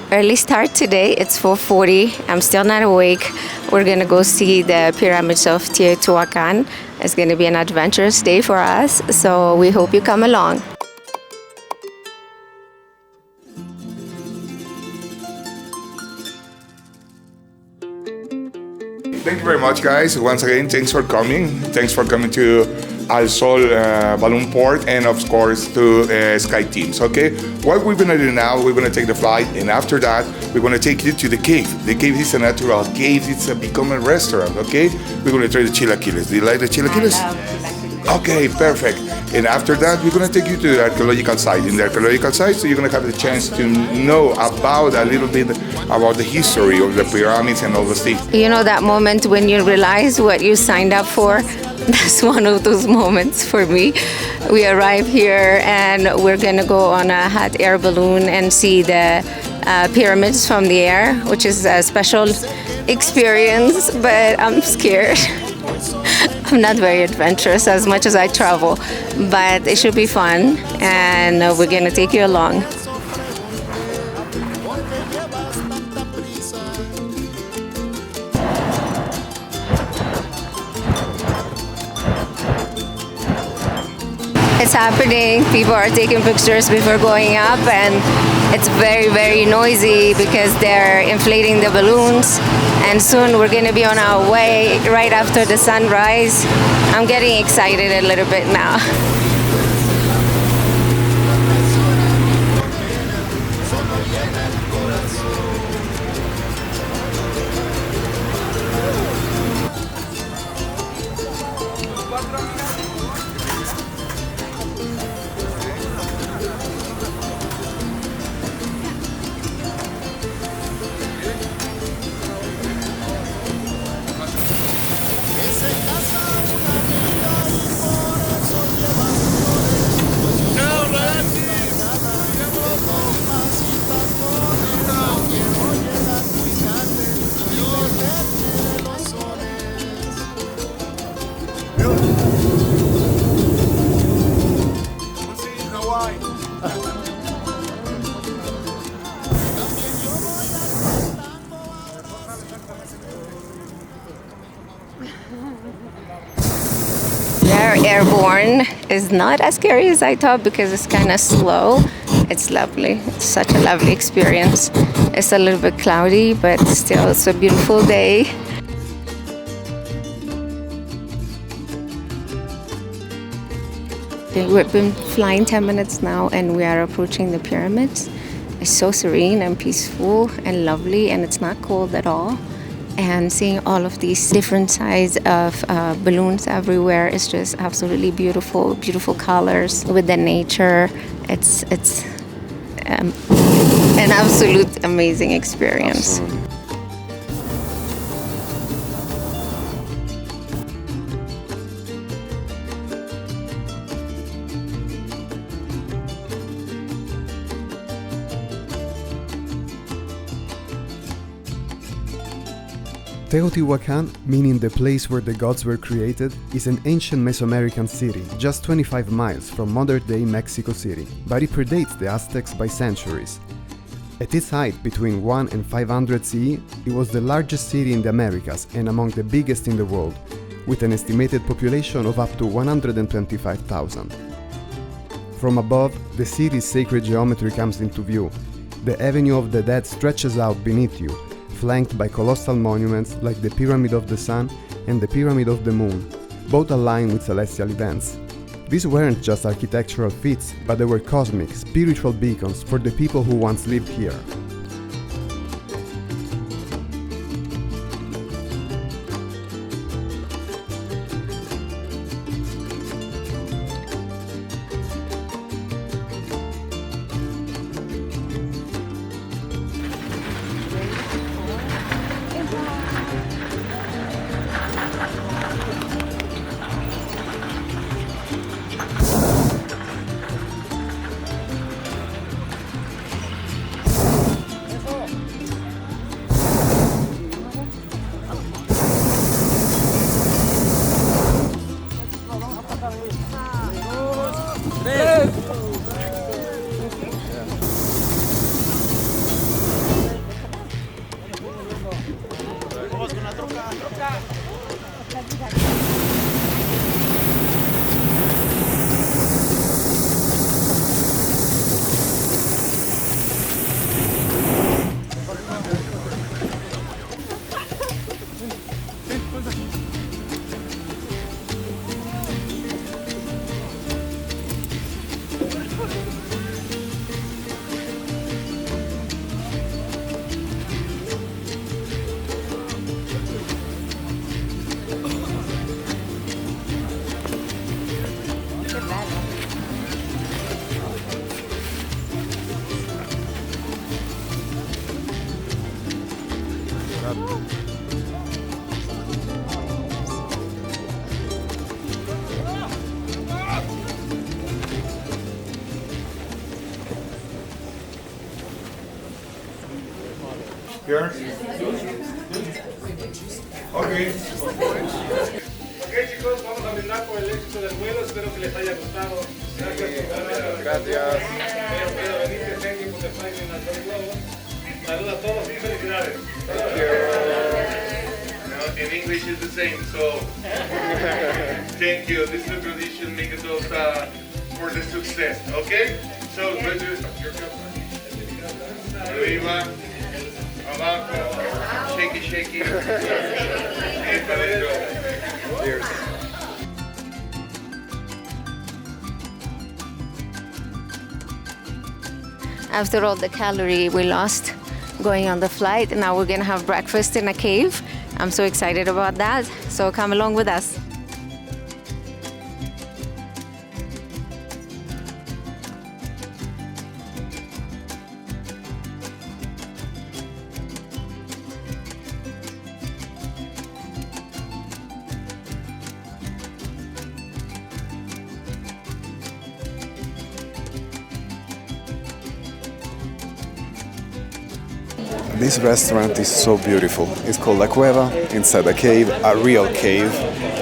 Early start today, it's 4:40. I'm still not awake. We're gonna go see the pyramids of Teotihuacan. It's gonna be an adventurous day for us, so we hope you come along. Thank you very much, guys. Once again, thanks for coming. Thanks for coming to Al Sol Balloon Port, and of course to Sky Teams, okay? What we're gonna do now, we're gonna take the flight, and after that, we're gonna take you to the cave. The cave is a natural cave, it's become a restaurant, okay? We're gonna try the chilaquiles. Do you like the chilaquiles? I love chilaquiles. Okay, perfect. And after that, we're going to take you to the archaeological site. In the archaeological site, so you're going to have the chance to know about a little bit about the history of the pyramids and all those things. You know that moment when you realize what you signed up for? That's one of those moments for me. We arrive here and we're going to go on a hot air balloon and see the pyramids from the air, which is a special experience, but I'm scared. I'm not very adventurous as much as I travel, but it should be fun, and we're going to take you along. It's happening. People are taking pictures before going up, and it's very, very noisy because they're inflating the balloons. And soon we're going to be on our way right after the sunrise. I'm getting excited a little bit now. Airborne is not as scary as I thought because it's kind of slow. It's lovely. It's such a lovely experience. It's a little bit cloudy, but still it's a beautiful day. We've been flying 10 minutes now and we are approaching the pyramids. It's so serene and peaceful and lovely, and it's not cold at all. And seeing all of these different sizes of balloons everywhere is just absolutely beautiful, beautiful colors with the nature. It's an absolute amazing experience. Absolutely. Teotihuacan, meaning the place where the gods were created, is an ancient Mesoamerican city just 25 miles from modern-day Mexico City, but it predates the Aztecs by centuries. At its height between 1 and 500 CE, it was the largest city in the Americas and among the biggest in the world, with an estimated population of up to 125,000. From above, the city's sacred geometry comes into view. The Avenue of the Dead stretches out beneath you, flanked by colossal monuments like the Pyramid of the Sun and the Pyramid of the Moon, both aligned with celestial events. These weren't just architectural feats, but they were cosmic, spiritual beacons for the people who once lived here. Here? Okay. Ok, chicos, vamos a brindar por el éxito del vuelo. Espero que les haya gustado. Gracias. Thank you for the flight in Azul Globo. Saludos a todos y felicidades. In English is the same, so thank you. This is a tradition, make it those for the success, okay? So let's do arriba, abajo, shaky. Cheers. After all the calorie we lost going on the flight, now we're gonna have breakfast in a cave. I'm so excited about that, so come along with us. This restaurant is so beautiful. It's called La Cueva, inside a cave, a real cave,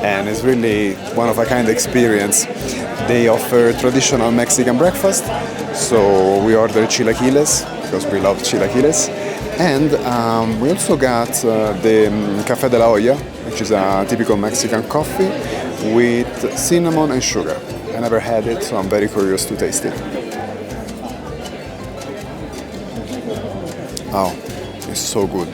and it's really one-of-a-kind experience. They offer traditional Mexican breakfast, so we ordered chilaquiles, because we love chilaquiles, and we also got the Café de la Olla, which is a typical Mexican coffee with cinnamon and sugar. I never had it, so I'm very curious to taste it. Oh. It's so good,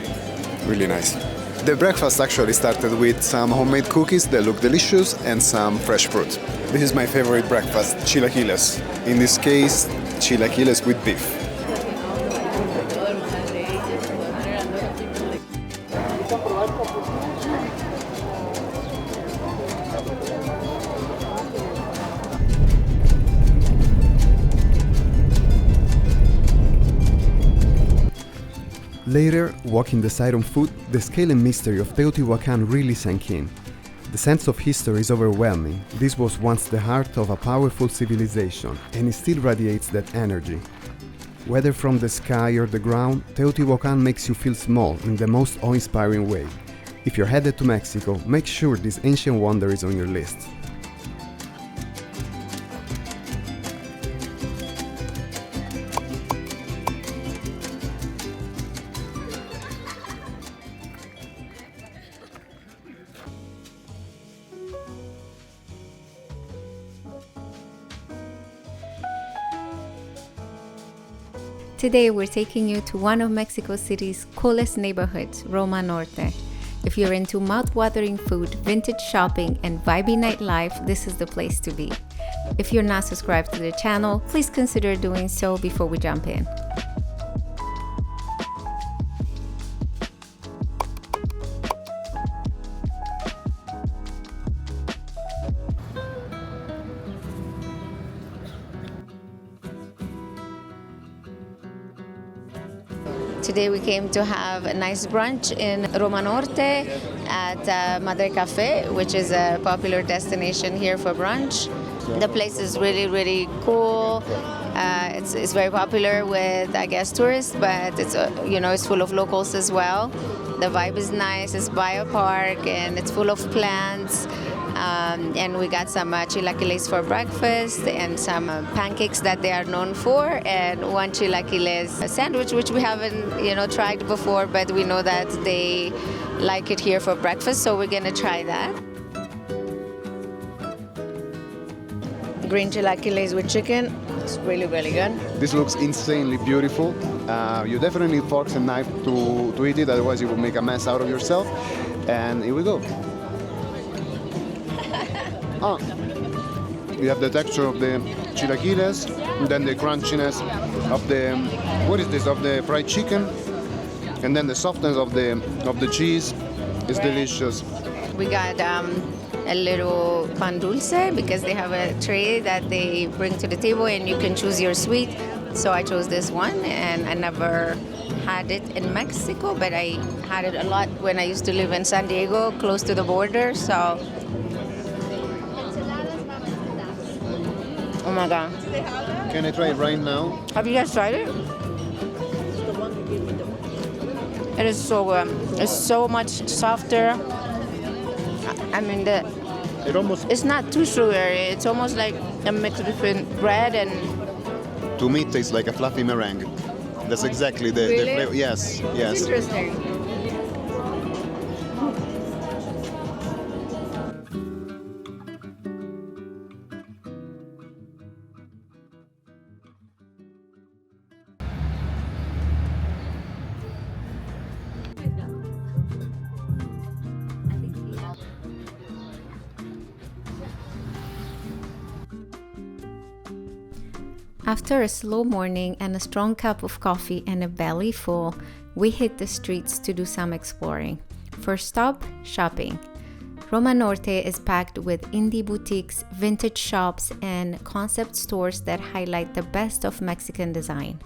really nice. The breakfast actually started with some homemade cookies that look delicious and some fresh fruit. This is my favorite breakfast, chilaquiles. In this case, chilaquiles with beef. Later, walking the Siron foot, the scale and mystery of Teotihuacan really sank in. The sense of history is overwhelming. This was once the heart of a powerful civilization, and it still radiates that energy. Whether from the sky or the ground, Teotihuacan makes you feel small in the most awe-inspiring way. If you're headed to Mexico, make sure this ancient wonder is on your list. Today we're taking you to one of Mexico City's coolest neighborhoods, Roma Norte. If you're into mouth-watering food, vintage shopping, and vibey nightlife, this is the place to be. If you're not subscribed to the channel, please consider doing so before we jump in. Today we came to have a nice brunch in Roma Norte at Madre Cafe, which is a popular destination here for brunch. The place is really, really cool. It's very popular with, I guess, tourists, but it's it's full of locals as well. The vibe is nice. It's by a park and it's full of plants. And we got some chilaquiles for breakfast and some pancakes that they are known for, and one chilaquiles sandwich, which we haven't tried before, but we know that they like it here for breakfast, so we're gonna try that. Green chilaquiles with chicken. It's really, really good. This looks insanely beautiful. You definitely need forks and knife to eat it, otherwise you will make a mess out of yourself. And here we go. You have the texture of the chilaquiles, and then the crunchiness of the of the fried chicken, and then the softness of the cheese. It's delicious. We got a little pan dulce because they have a tray that they bring to the table, and you can choose your sweet. So I chose this one, and I never had it in Mexico, but I had it a lot when I used to live in San Diego, close to the border. So. Oh my God. Can I try it right now? Have you guys tried it? It is so good. It's so much softer. I mean, it's not too sugary. It's almost like a mix between bread and... To me, it tastes like a fluffy meringue. That's exactly the flavor. Yes, yes. Interesting. After a slow morning and a strong cup of coffee and a belly full, we hit the streets to do some exploring. First stop, shopping. Roma Norte is packed with indie boutiques, vintage shops, and concept stores that highlight the best of Mexican design.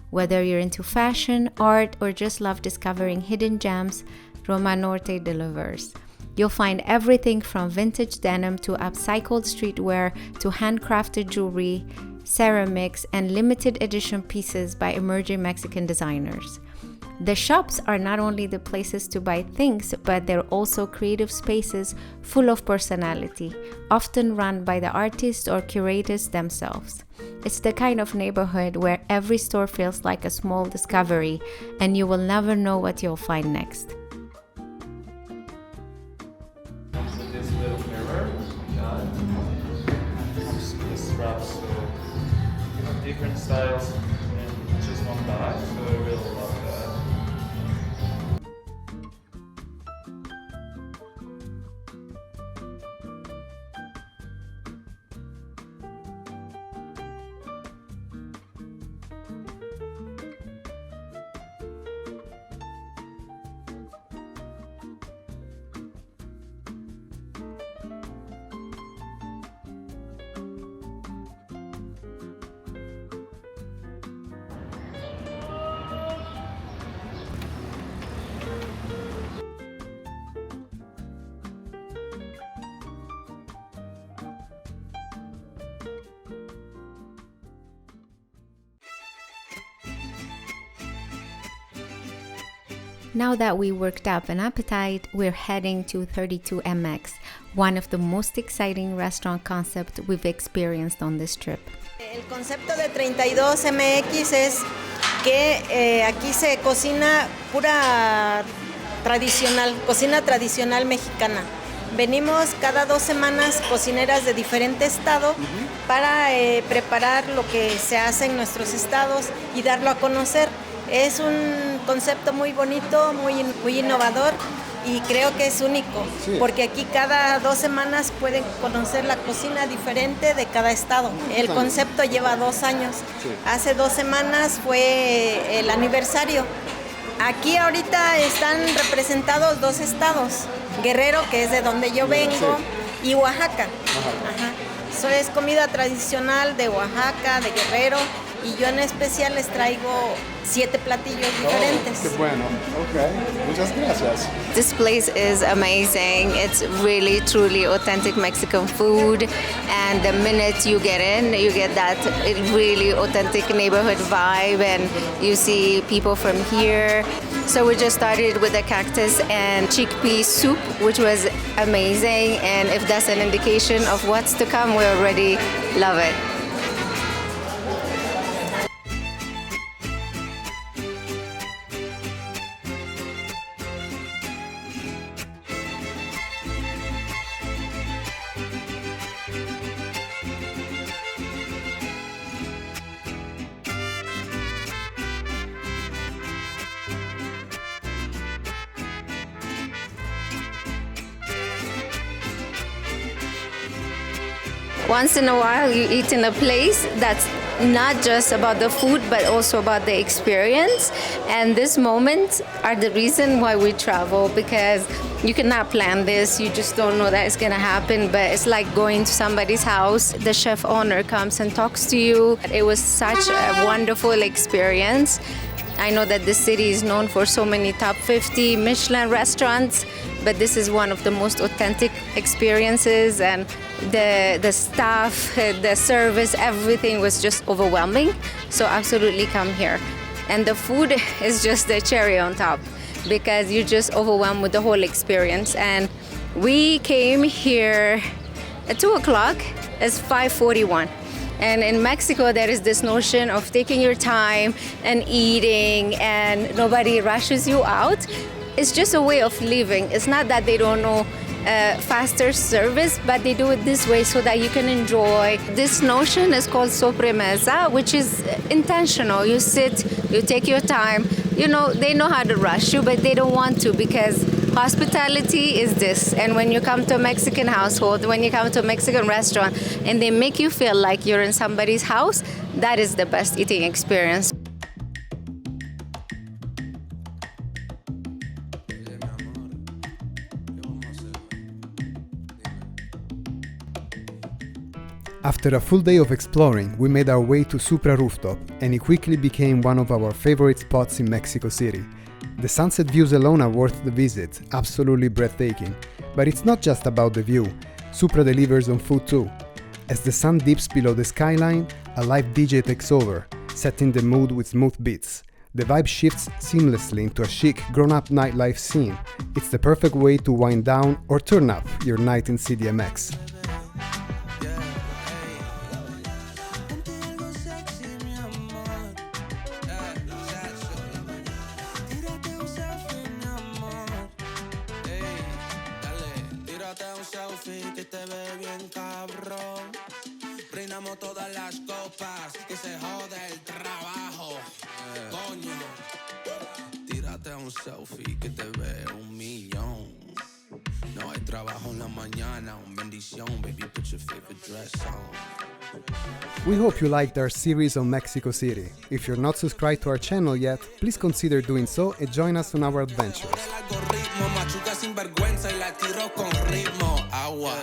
Whether you're into fashion, art, or just love discovering hidden gems, Roma Norte delivers. You'll find everything from vintage denim to upcycled streetwear to handcrafted jewelry, ceramics, and limited edition pieces by emerging Mexican designers. The shops are not only the places to buy things, but they're also creative spaces full of personality, often run by the artists or curators themselves. It's the kind of neighborhood where every store feels like a small discovery, and you will never know what you'll find next. So this little mirror, this wraps different styles in just one bag, so I really love that. Now that we worked up an appetite, we're heading to 32MX, one of the most exciting restaurant concepts we've experienced on this trip. El concepto de 32MX es que aquí se cocina pura tradicional, cocina tradicional mexicana. Venimos cada 2 semanas cocineras de diferente estado para preparar lo que se hace en nuestros estados y darlo a conocer. Es un concepto muy bonito, muy innovador y creo que es único, porque aquí cada 2 semanas pueden conocer la cocina diferente de cada estado. El concepto lleva 2 años. Hace 2 semanas fue el aniversario. Aquí ahorita están representados 2 estados, Guerrero, que es de donde yo vengo, y Oaxaca. Eso es comida tradicional de Oaxaca, de Guerrero, y yo en especial les traigo 7 platillos diferentes. Qué bueno. Okay. Muchas gracias. This place is amazing. It's really, truly authentic Mexican food. And the minute you get in, you get that really authentic neighborhood vibe, and you see people from here. So we just started with the cactus and chickpea soup, which was amazing. And if that's an indication of what's to come, we already love it. Once in a while, you eat in a place that's not just about the food, but also about the experience. And these moments are the reason why we travel, because you cannot plan this. You just don't know that it's going to happen. But it's like going to somebody's house. The chef owner comes and talks to you. It was such a wonderful experience. I know that this city is known for so many top 50 Michelin restaurants, but this is one of the most authentic experiences, and the staff, the service, everything was just overwhelming. So absolutely come here. And the food is just the cherry on top. because you're just overwhelmed with the whole experience. And we came here at 2 o'clock. It's 5:41. And in Mexico, there is this notion of taking your time and eating, and nobody rushes you out. It's just a way of living. It's not that they don't know faster service, but they do it this way so that you can enjoy. This notion is called sobremesa, which is intentional. You sit, you take your time. You know, they know how to rush you, but they don't want to, because hospitality is this. And when you come to a Mexican household, when you come to a Mexican restaurant, and they make you feel like you're in somebody's house, that is the best eating experience. After a full day of exploring, we made our way to Supra Rooftop, and it quickly became one of our favorite spots in Mexico City. The sunset views alone are worth the visit, absolutely breathtaking. But it's not just about the view. Supra delivers on food too. As the sun dips below the skyline, a live DJ takes over, setting the mood with smooth beats. The vibe shifts seamlessly into a chic, grown-up nightlife scene. It's the perfect way to wind down or turn up your night in CDMX. Que te ve bien cabrón. Brindamos todas las copas, que se jode el trabajo. Coño, tírate un selfie que te ve 1,000,000. No hay trabajo en la mañana, un bendición. Baby, put your favorite dress on. We hope you liked our series on Mexico City. If you're not subscribed to our channel yet, please consider doing so and join us on our adventures. Machuca sin vergüenza y la tiro con ritmo. Agua.